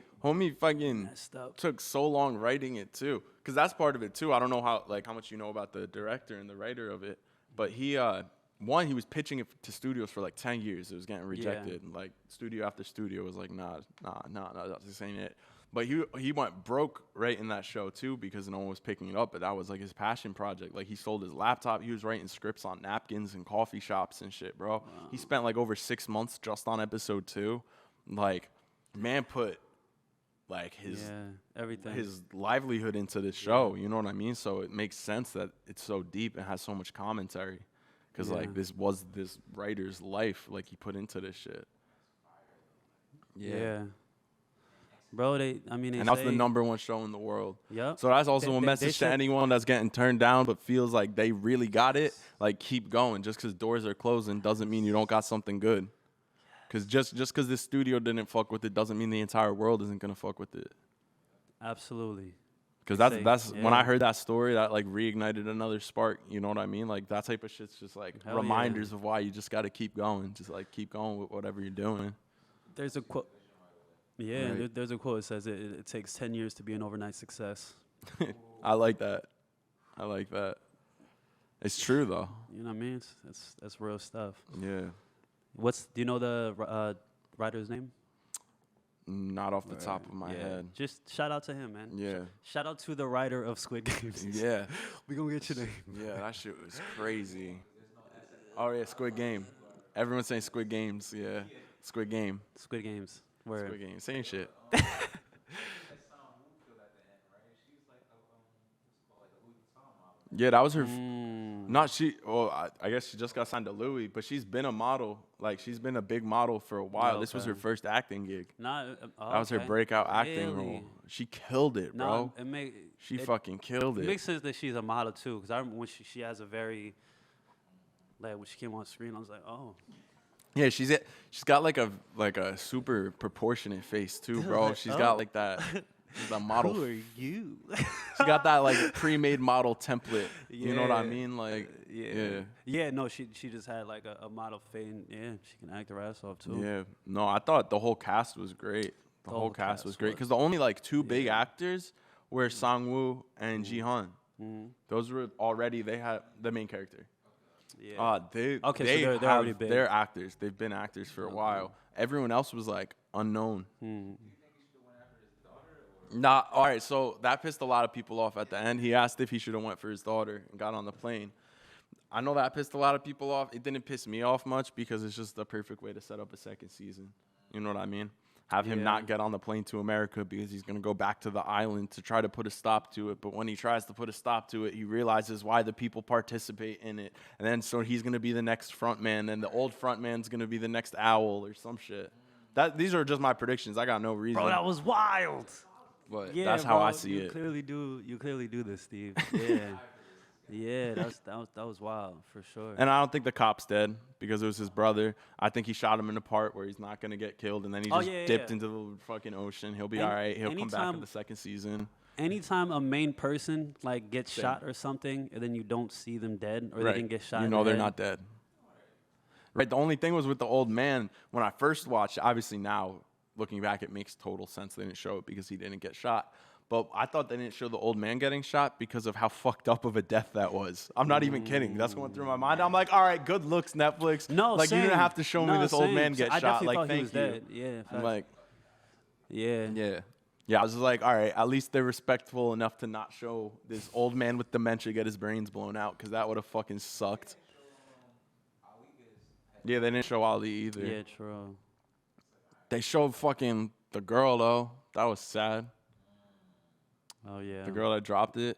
fucking messed up. took so long writing it too. Cause that's part of it too. I don't know how much you know about the director and the writer of it, but he was pitching it to studios for like 10 years. It was getting rejected. And like studio after studio was like, nah, this ain't it. But he went broke right in that show too because no one was picking it up. But that was like his passion project. Like he sold his laptop. He was writing scripts on napkins and coffee shops and shit, bro. Wow. He spent like over 6 months just on episode 2. Like, man put like everything, his livelihood into this show. You know what I mean? So it makes sense that it's so deep and has so much commentary. Because like this was this writer's life, like he put into this shit. Yeah. Bro, and that's the #1 show in the world. Yep. So that's also a message to anyone that's getting turned down but feels like they really got it. Like, keep going. Just because doors are closing doesn't mean you don't got something good. Because just because this studio didn't fuck with it doesn't mean the entire world isn't gonna fuck with it. Absolutely. Because that's when I heard that story, that like reignited another spark. You know what I mean? Like that type of shit's just like reminders of why you just got to keep going. Just like keep going with whatever you're doing. There's a quote. Yeah, right. There's a quote that says it takes 10 years to be an overnight success. I like that. It's true though. You know what I mean? That's real stuff. Yeah. Do you know the writer's name? Not off the top of my head. Just shout out to him, man. Yeah. Shout out to the writer of Squid Games. Yeah. We gonna get your name. Yeah, that shit was crazy. Oh yeah, Squid Game. Everyone's saying Squid Games. Yeah. Squid Game. Squid Games. Word. Squid Game. Same shit. Yeah, that was her. Not she. Well, I guess she just got signed to Louis, but she's been a model. Like she's been a big model for a while. Okay. This was her first acting gig. That was her breakout acting role. She killed it, bro. She fucking killed it. It makes sense that she's a model too, because I remember when she has a very when she came on screen, I was like, oh. Yeah, she's got like a super proportionate face too, bro. She's got like that. The model. Who are you? She got that like pre-made model template. You know what I mean? Like yeah. No, she just had like a model face. And, she can act her ass off too. Yeah. No, I thought the whole cast was great. The whole cast was great because the only like 2 big actors were Sang-woo and Ji-hun. Those were already they had the main character. Yeah. They Okay, so they they're have, already big. they're actors. They've been actors for a while. Everyone else was like unknown. Nah, all right. So that pissed a lot of people off at the end. He asked if he should have went for his daughter and got on the plane. I know that pissed a lot of people off. It didn't piss me off much because it's just the perfect way to set up a second season. You know what I mean? Have him not get on the plane to America because he's going to go back to the island to try to put a stop to it. But when he tries to put a stop to it, he realizes why the people participate in it. And then so he's going to be the next front man, and the old front man's going to be the next owl or some shit. These are just my predictions. I got no reason. Bro, that was wild. But Yeah, that's how bro, I see it. You clearly do this, Steve. Yeah. Yeah, that was wild for sure. And I don't think the cop's dead because it was his brother. I think he shot him in a part where he's not going to get killed, and then he just dipped into the fucking ocean. He'll be all right. He'll come back in the second season. Anytime a main person like gets shot or something, and then you don't see them dead, or they didn't get shot, you know they're not dead. Right. The only thing was with the old man. When I first watched, obviously now looking back, it makes total sense they didn't show it because he didn't get shot. But I thought they didn't show the old man getting shot because of how fucked up of a death that was. I'm not even kidding. That's going through my mind. I'm like, all right, good looks, Netflix. No, like same. you didn't have to show me this old man get I shot. definitely Like, thought thank he was you. dead. Yeah. I'm like, yeah. I was just like, all right, at least they're respectful enough to not show this old man with dementia get his brains blown out because that would have fucking sucked. Yeah, they didn't show Ali either. Yeah, true. They showed fucking the girl though. That was sad. Oh yeah. The girl that dropped it.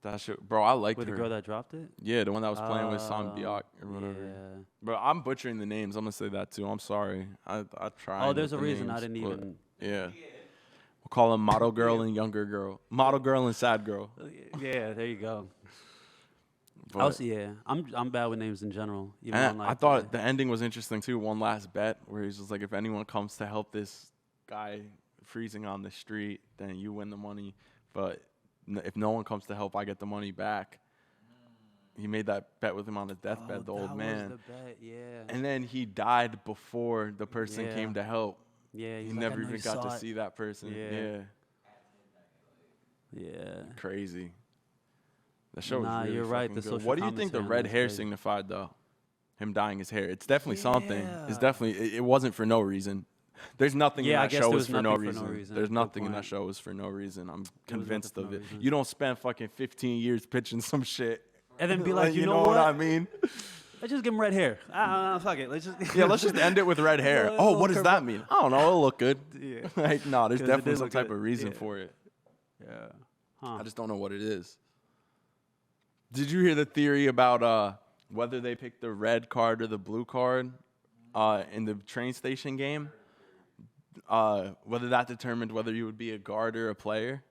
That shit, bro. I liked her. The girl that dropped it? Yeah, the one that was playing with Sam Biak or whatever. Yeah. Bro, I'm butchering the names. I'm gonna say that too. I'm sorry. I try. Oh, there's a reason I didn't even. Yeah. We'll call them model girl and younger girl. Model girl and sad girl. Yeah, there you go. But, I'm bad with names in general. Even and on, like, I thought the ending was interesting too. One last bet where he's just like, if anyone comes to help this guy freezing on the street, then you win the money. But if no one comes to help, I get the money back. He made that bet with him on his deathbed, the old man. Was the bet, yeah. And then he died before the person came to help. Yeah, he never even got to see that person. Yeah. Crazy. The show was really you're right. fucking The good. social What do you think the commentary red was hair crazy. signified, though? Him dyeing his hair. It's definitely something. It's Yeah. definitely. It wasn't for no reason. There's nothing in I that guess show there was was for no nothing for no reason. reason. There's Good nothing in that point. show was for no reason. I'm nothing convinced for of no it. reason. You don't spend fucking 15 years pitching some shit. And then be like, you know what I mean? Let's just give him red hair. Fuck it. Let's just. Yeah, let's just end it with red hair. Yeah, Oh, what does curve that up. mean? I don't know. It'll look good. Yeah. Like, no, there's 'Cause it definitely did some look type good. of reason Yeah. for it. Yeah. Huh. I just don't know what it is. Did you hear the theory about whether they picked the red card or the blue card in the train station game? Whether that determined whether you would be a guard or a player?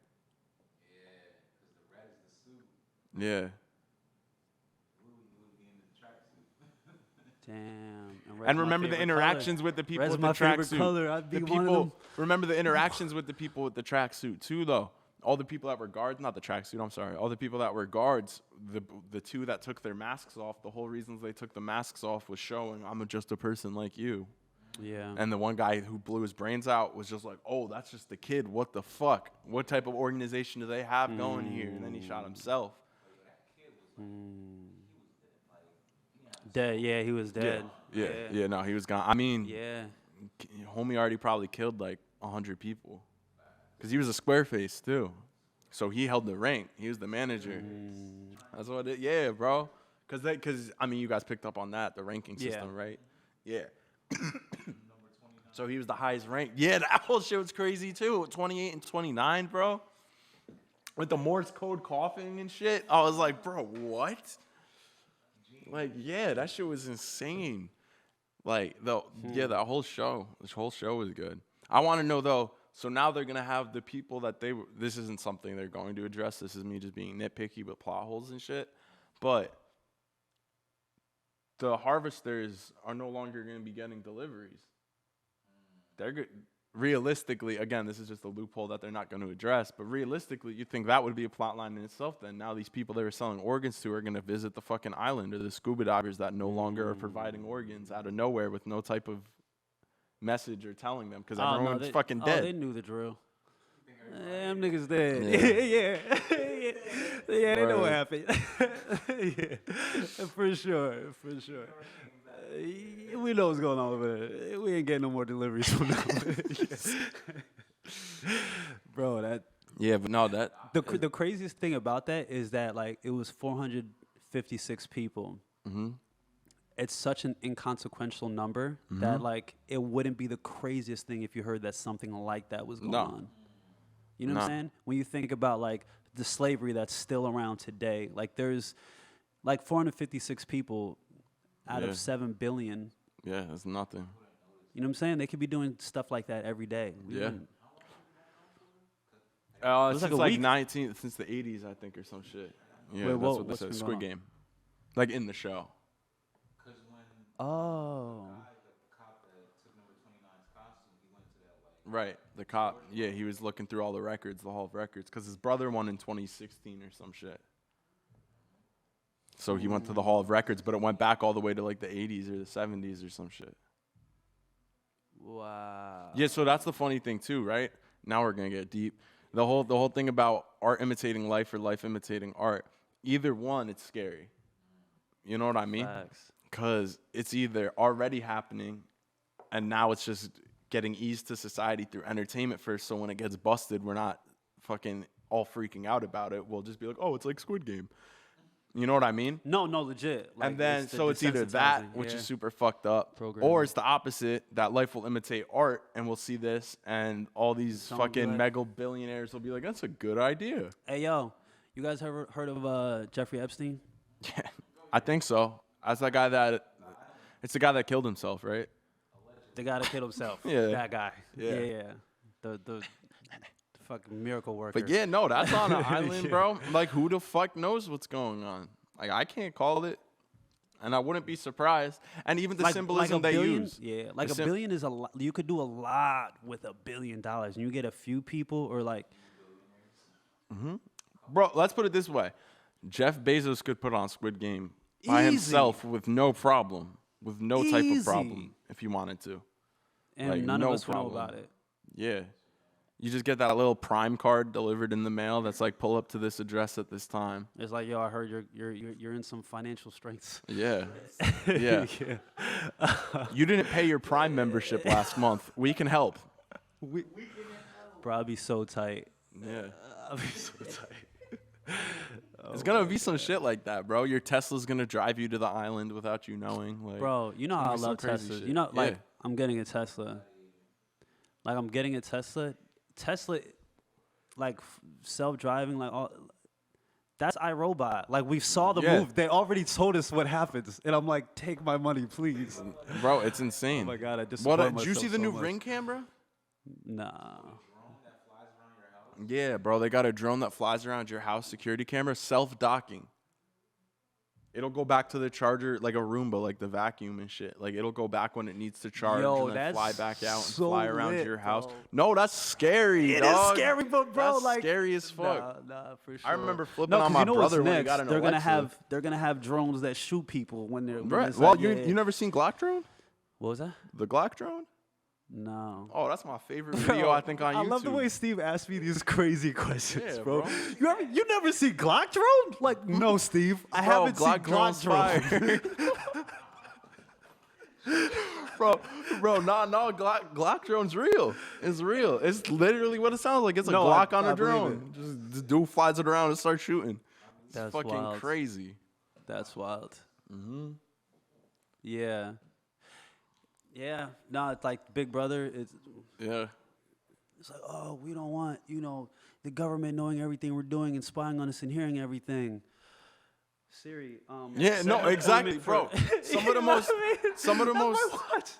Yeah. Damn. And remember the interactions with the people Red's with my the favorite tracksuit. color. I'd be The one of people them. remember the interactions with the people with the tracksuit too, though. All the people that were guards, not the tracksuit. I'm sorry. All the people that were guards, the two that took their masks off. The whole reasons they took the masks off was showing I'm just a person like you. Yeah. And the one guy who blew his brains out was just like, oh, that's just the kid. What the fuck? What type of organization do they have going here? And then he shot himself. Dead. Yeah, he was dead. Yeah. No, he was gone. I mean, Yeah. homie already probably killed like 100 people. Because he was a square face, too. So he held the rank. He was the manager. That's what it, yeah, bro. Because, I mean, you guys picked up on that, the ranking system, right? Yeah. So he was the highest rank. Yeah, that whole shit was crazy, too. 28 and 29, bro. With the Morse code coughing and shit. I was like, bro, what? Like, yeah, that shit was insane. Like, yeah, that whole show. This whole show was good. I want to know, though, so now they're going to have the people that this isn't something they're going to address. This is me just being nitpicky with plot holes and shit. But the harvesters are no longer going to be getting deliveries. They're good. Realistically, again, this is just a loophole that they're not going to address, but realistically, you think that would be a plot line in itself then. Now these people they were selling organs to are going to visit the fucking island, or the scuba divers that no longer are providing organs out of nowhere with no type of message or telling them because everyone's fucking dead. Oh, they knew the drill. Them niggas dead. Yeah. Yeah, they know what happened. Yeah. For sure. We know what's going on over there. We ain't getting no more deliveries from them. Bro, that Yeah, but no, that the craziest thing about that is that like it was 456 people. It's such an inconsequential number that like it wouldn't be the craziest thing if you heard that something like that was going on. You know what I'm saying? When you think about like the slavery that's still around today, like there's like 456 people out of 7 billion. Yeah, it's nothing. You know what I'm saying? They could be doing stuff like that every day. Since like a like week. since the 80s, I think, or some shit. Yeah, Wait, that's what they what's said. been Squid going on? Game, like in the show. Because when Oh. the cop that took number 29's costume, he went to that like. Right, the cop. Yeah, he was looking through all the records, the Hall of Records, because his brother won in 2016 or some shit. So he went to the Hall of Records, but it went back all the way to like the 80s or the 70s or some shit. Wow. Yeah, so that's the funny thing too, right? Now we're gonna get deep. The whole thing about art imitating life or life imitating art. Either one, it's scary. You know what I mean? Facts. Because it's either already happening, and now it's just getting eased to society through entertainment first. So when it gets busted, we're not fucking all freaking out about it. We'll just be like, oh, it's like Squid Game. You know what I mean? No, legit. Like, And then, the so it's either that, desensitizing, which yeah. is super fucked up, Programming. or it's the opposite, that life will imitate art, and we'll see this, and all these Someone be fucking like- mega billionaires will be like, that's a good idea. Hey, yo, you guys ever heard of Jeffrey Epstein? Yeah, I think so. That's that guy that, it's the guy that killed himself, right? The guy that killed himself. Yeah. That guy. Yeah. Yeah. The fucking miracle worker. But yeah, no, that's on an island, bro. Like, who the fuck knows what's going on? Like, I can't call it, and I wouldn't be surprised. And even the symbolism a they billion, use. Yeah, like The a billion is a lot. You could do a lot with $1 billion, and you get a few people or like. Bro, let's put it this way. Jeff Bezos could put on Squid Game by Easy. himself with no problem, with no type of Easy. problem, if he wanted to. And Like, none no of us would know problem. about it. Yeah. You just get that little Prime card delivered in the mail that's like, pull up to this address at this time. It's like, yo, I heard you're in some financial straits. Yeah. Yeah. You didn't pay your Prime membership last month. We can help. Bro, I'd be so tight. Yeah. I'd be so tight. It's gonna be some shit like that, bro. Your Tesla's gonna drive you to the island without you knowing. Like, Bro, you know how I some love crazy Teslas. shit. You know, like Yeah. I'm getting a Tesla. Like I'm getting a Tesla. Tesla, like self-driving, like all. That's iRobot. Like we saw the Yeah. move. They already told us what happens, and I'm like, take my money, please. bro, it's insane. Oh my god, I What? disappointed Did you see myself the so new much. Ring camera? Nah. Yeah, bro, they got a drone that flies around your house, security camera, self-docking. It'll go back to the charger like a Roomba, like the vacuum and shit. Like it'll go back when it needs to charge Yo, and then that's fly back out and so fly around lit, your house. bro. No, that's scary, It is dog. scary, but bro, That's like scary as fuck. Nah, for sure. I remember flipping no, on 'cause my you know what's brother when he next? got an They're gonna Alexa. have drones that shoot people when they're when Right. it's Well, like, you never seen Glock drone? What was that? The Glock drone? No. Oh, that's my favorite video I think on YouTube. I love the way Steve asked me these crazy questions, Yeah, bro. bro. You never see Glock drone? Like, no, Steve. I Bro, haven't seen drone's Glock drone. fire. bro, no, Glock drone's real. It's real. It's literally what it sounds like. It's a No, Glock on I a believe drone. Just the dude flies it around and starts shooting. It's That's fucking wild. crazy. That's wild. Yeah. Yeah. No, it's like Big Brother. Yeah. It's like, oh, we don't want, the government knowing everything we're doing and spying on us and hearing everything. Siri. Yeah, set no, an exactly, appointment bro. for- Some of You the know most, what I mean? some of the On most, my watch.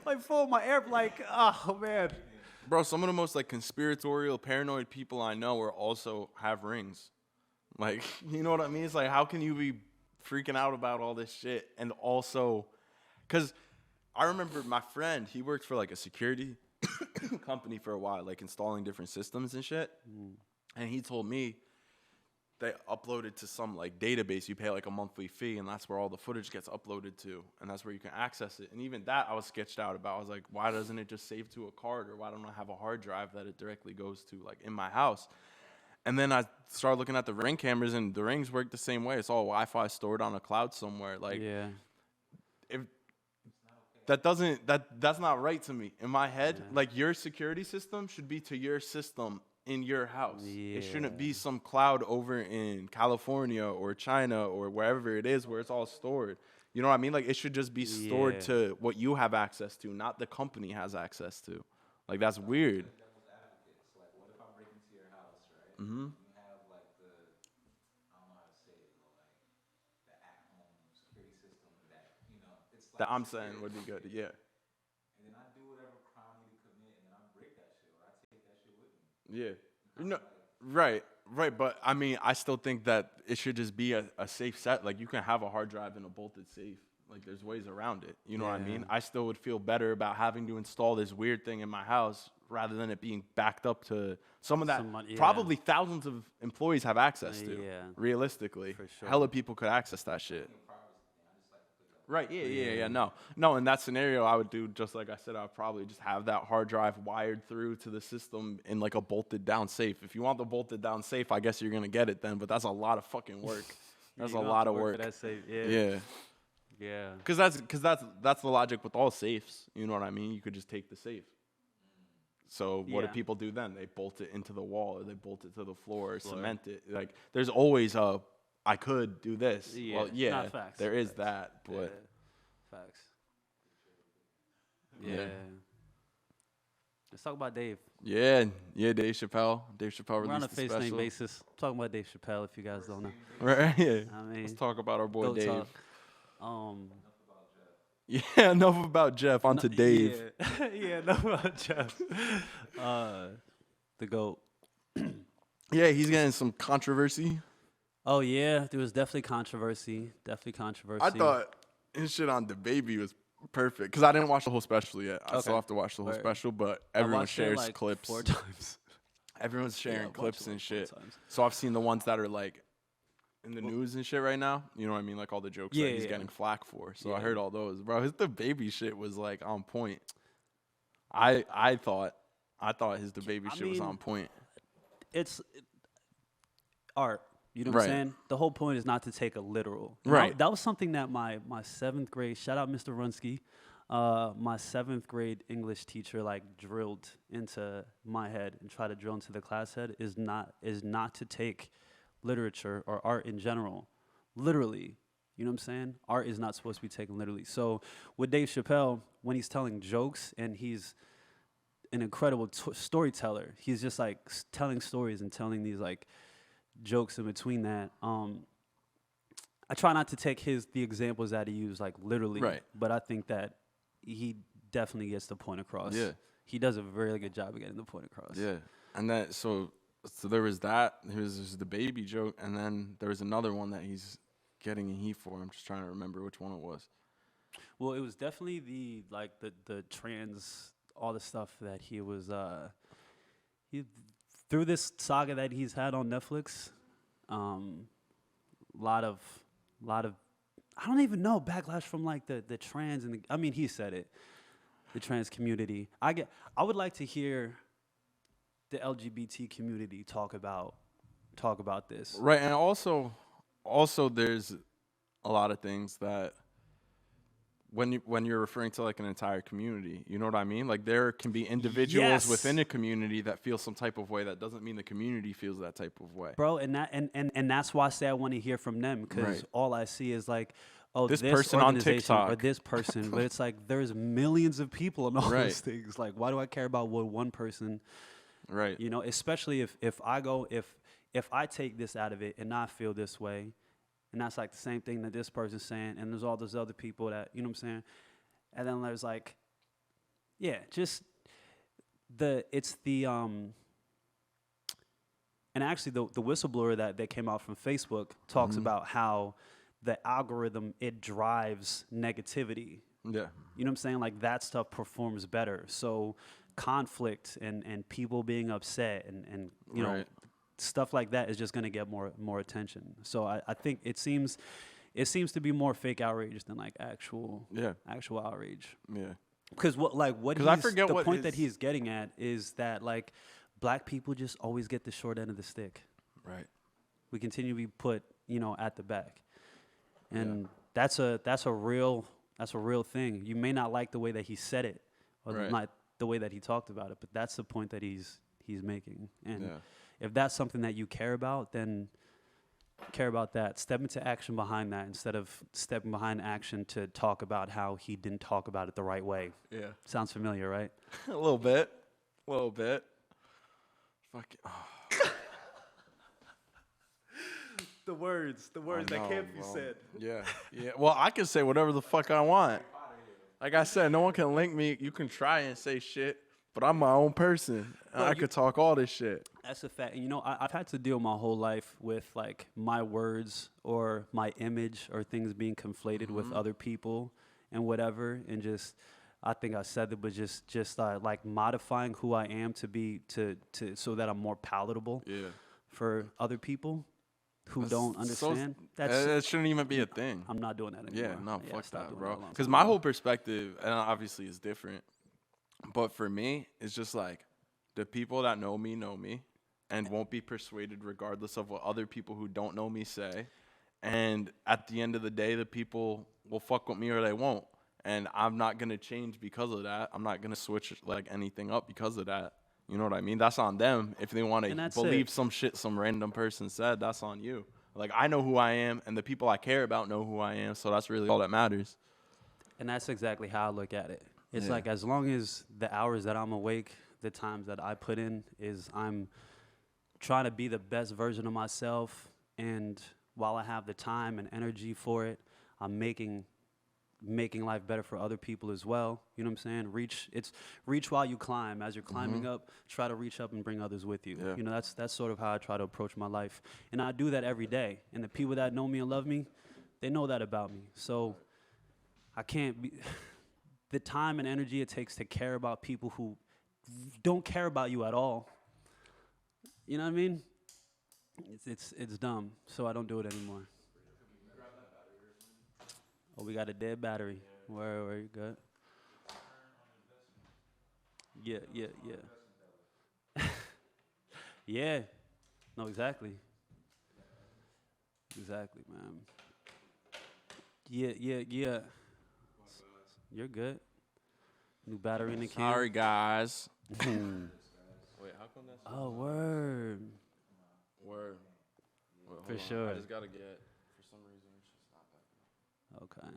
Like phone, my air, like, oh man. bro, some of the most like conspiratorial, paranoid people I know are also have rings. Like, you know what I mean? It's like, how can you be freaking out about all this shit and also, because I remember my friend, he worked for like a security company for a while, like installing different systems and shit. And he told me they uploaded to some like database. You pay like a monthly fee, and that's where all the footage gets uploaded to, and that's where you can access it. And even that I was sketched out about. I was like, why doesn't it just save to a card, or why don't I have a hard drive that it directly goes to like in my house? And then I started looking at the Ring cameras, and the Rings work the same way. It's all Wi-Fi stored on a cloud somewhere. Like, if that's not right to me. In my head, like, your security system should be to your system in your house. It shouldn't be some cloud over in California or China or wherever it is where it's all stored. You know what I mean? Like, it should just be stored to what you have access to, not the company has access to. Like, that's weird. So, like, what if I break into your house, right? Mm-hmm. You have, like, I don't know how to say it, but, like, the at-home security system that, it's like That I'm security. saying would be good, yeah. And then I do whatever crime I need to commit, and then I break that shit, or I take that shit with me. Yeah. No, right. But I mean, I still think that it should just be a safe set. Like, you can have a hard drive in a bolted safe. Like, there's ways around it. You know what I mean? I still would feel better about having to install this weird thing in my house rather than it being backed up to someone that probably thousands of employees have access to. Realistically, for sure. Hella people could access that shit. Right, yeah. No, in that scenario, I would do just like I said. I would probably just have that hard drive wired through to the system in like a bolted down safe. If you want the bolted down safe, I guess you're going to get it then, but that's a lot of fucking work. That's a lot of work. For that safe. Yeah. Because that's the logic with all safes. You know what I mean? You could just take the safe. So what do people do then? They bolt it into the wall, or they bolt it to the floor, or cement it. Like, there's always I could do this. Yeah. Well, facts. there is that, but facts. Yeah. Let's talk about Dave. Yeah, Dave Chappelle. Dave Chappelle We're on a released the face special. name basis. I'm talking about Dave Chappelle, if you guys don't know. Right. Yeah. I mean, let's talk about our boy go Dave. talk. Yeah, enough about Jeff. On to Dave. Yeah, enough about Jeff. The GOAT. Yeah, he's getting some controversy. Oh yeah, there was definitely controversy. I thought his shit on DaBaby was perfect because I didn't watch the whole special yet. I still have to watch the whole special, but everyone shares like clips. 4 times. Everyone's sharing clips and shit. Times. So I've seen the ones that are like in the news and shit right now. You know what I mean? Like all the jokes that he's getting flack for. So I heard all those. Bro, his DaBaby shit was like on point. I thought his DaBaby shit was on point. It's art. You know what I'm saying? The whole point is not to take a literal. Right. That was something that my 7th grade, shout out Mr. Runsky, my 7th grade English teacher like drilled into my head and tried to drill into the class head is not to take literature or art in general literally. You know what I'm saying? Art is not supposed to be taken literally. So with Dave Chappelle, when he's telling jokes and he's an incredible storyteller, he's just like telling stories and telling these like jokes in between that. I try not to take the examples that he used like literally, but I think that he definitely gets the point across. Yeah, he does a very good job of getting the point across. Yeah, and that so there was that. There was the baby joke, and then there was another one that he's getting heat for. I'm just trying to remember which one it was. Well, it was definitely the trans, all the stuff that he was he through this saga that he's had on Netflix. Lot of I don't even know backlash from like the trans and I mean he said it, the trans community. I would like to hear the LGBT community talk about this. Right, and also there's a lot of things that when you're referring to like an entire community, you know what I mean? Like there can be individuals within a community that feel some type of way. That doesn't mean the community feels that type of way. Bro, and that's why I say I want to hear from them because all I see is like, oh, this person on TikTok or this person, but it's like there's millions of people in all those things. Like, why do I care about what one person? Right. You know, especially if I take this out of it and I feel this way. And that's like the same thing that this person's saying. And there's all those other people that, you know what I'm saying? And then there's like, just and actually the whistleblower that came out from Facebook talks about how the algorithm, it drives negativity. Yeah. You know what I'm saying? Like that stuff performs better. So conflict and people being upset and you know, stuff like that is just going to get more attention. So I think it seems to be more fake outrage than like actual outrage. Yeah. Because the point that he's getting at is that like black people just always get the short end of the stick. Right. We continue to be put, at the back. And that's a real thing. You may not like the way that he said it or Right. not the way that he talked about it, but that's the point that he's making. And Yeah. if that's something that you care about, then care about that. Step into action behind that instead of stepping behind action to talk about how he didn't talk about it the right way. Yeah. Sounds familiar, right? A little bit. Fuck it. Oh. The words I know, bro. Yeah. Well, I can say whatever the fuck I want. Like I said, no one can link me. You can try and say shit, but I'm my own person. And I could talk all this shit. That's a fact. I've had to deal my whole life with like my words or my image or things being conflated with other people and whatever. And just, I think I said it, but just like modifying who I am to be so that I'm more palatable for other people who don't understand. That shouldn't even be a thing. I'm not doing that anymore. Yeah, no, fuck that, bro. Because Because my whole perspective, and obviously is different, but for me, it's just like the people that know me and won't be persuaded regardless of what other people who don't know me say. And at the end of the day, the people will fuck with me or they won't. And I'm not going to change because of that. I'm not going to switch like anything up because of that. You know what I mean? That's on them. If they want to believe some shit some random person said, that's on you. Like, I know who I am, and the people I care about know who I am, so that's really all that matters. And that's exactly how I look at it. It's like as long as the hours that I'm awake, the times that I put in is I'm trying to be the best version of myself, and while I have the time and energy for it, I'm making life better for other people as well. You know what I'm saying? Reach while you climb. As you're climbing up, try to reach up and bring others with you. Yeah. That's sort of how I try to approach my life. And I do that every day. And the people that know me and love me, they know that about me. So I can't be the time and energy it takes to care about people who don't care about you at all. You know what I mean? It's dumb. So I don't do it anymore. Oh, we got a dead battery. Where you good? Yeah. Yeah. No, exactly. Exactly, man. Yeah. You're good. New battery in the can. Sorry, guys. Wait, how come that's... Oh, word. Word. Wait, For on. sure. I just got to get... For some reason, it's just not that. Okay.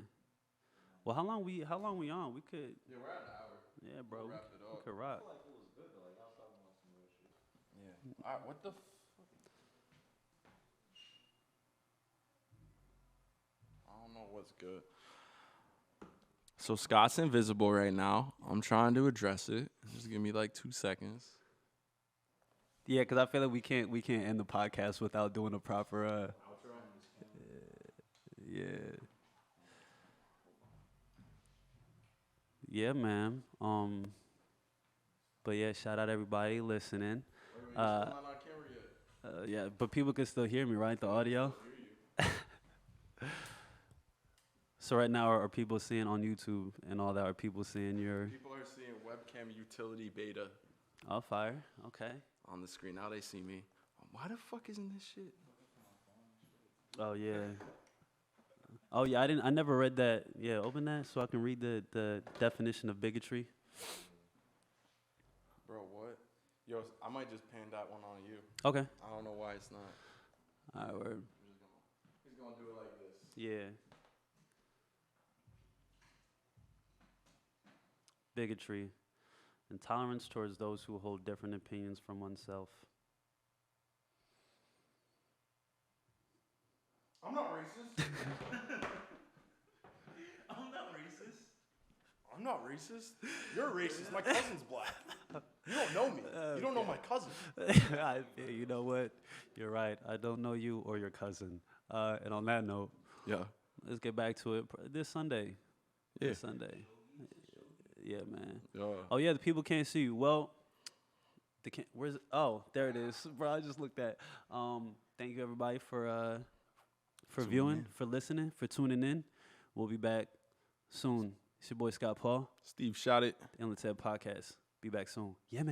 Well, how long we on? We could. Yeah, we're at an hour. Yeah, bro. We'll wrap it up. We could rock. I feel like it was good though. Like y'all talking about some real shit. Yeah. All right, what the fuck? I don't know what's good. So Scott's invisible right now. I'm trying to address it. Just give me like 2 seconds. Yeah, because I feel like we can't end the podcast without doing a proper Outro. yeah. Yeah, man. But yeah, shout out everybody listening. Wait, you're still not on camera yet. Yeah, but people can still hear me, right? The audio. So right now, are people seeing on YouTube and all that? Are people seeing your? People are seeing webcam utility beta Oh, fire. Okay. on the screen. Now they see me. Why the fuck isn't this shit? Oh yeah. Oh yeah. I never read that. Yeah, open that so I can read the definition of bigotry. Bro, what? Yo, I might just pan that one on you. Okay. I don't know why it's not. All right. Word. He's gonna do it like this. Yeah. Bigotry. Intolerance towards those who hold different opinions from oneself. I'm not racist. I'm not racist. I'm not racist. You're racist. My cousin's black. You don't know me. You don't know my cousin. You know what? You're right. I don't know you or your cousin. And on that note, Yeah. let's get back to it. This Sunday. Yeah. This Sunday. Yeah, man. Yeah. Oh yeah, the people can't see you. Well, they can't. Where's it? Oh, there it is, bro. I just looked at. Thank you everybody for viewing, for listening, for tuning in. We'll be back soon. It's your boy Scott Paul. Steve shot it. The Untitled Podcast. Be back soon. Yeah, man.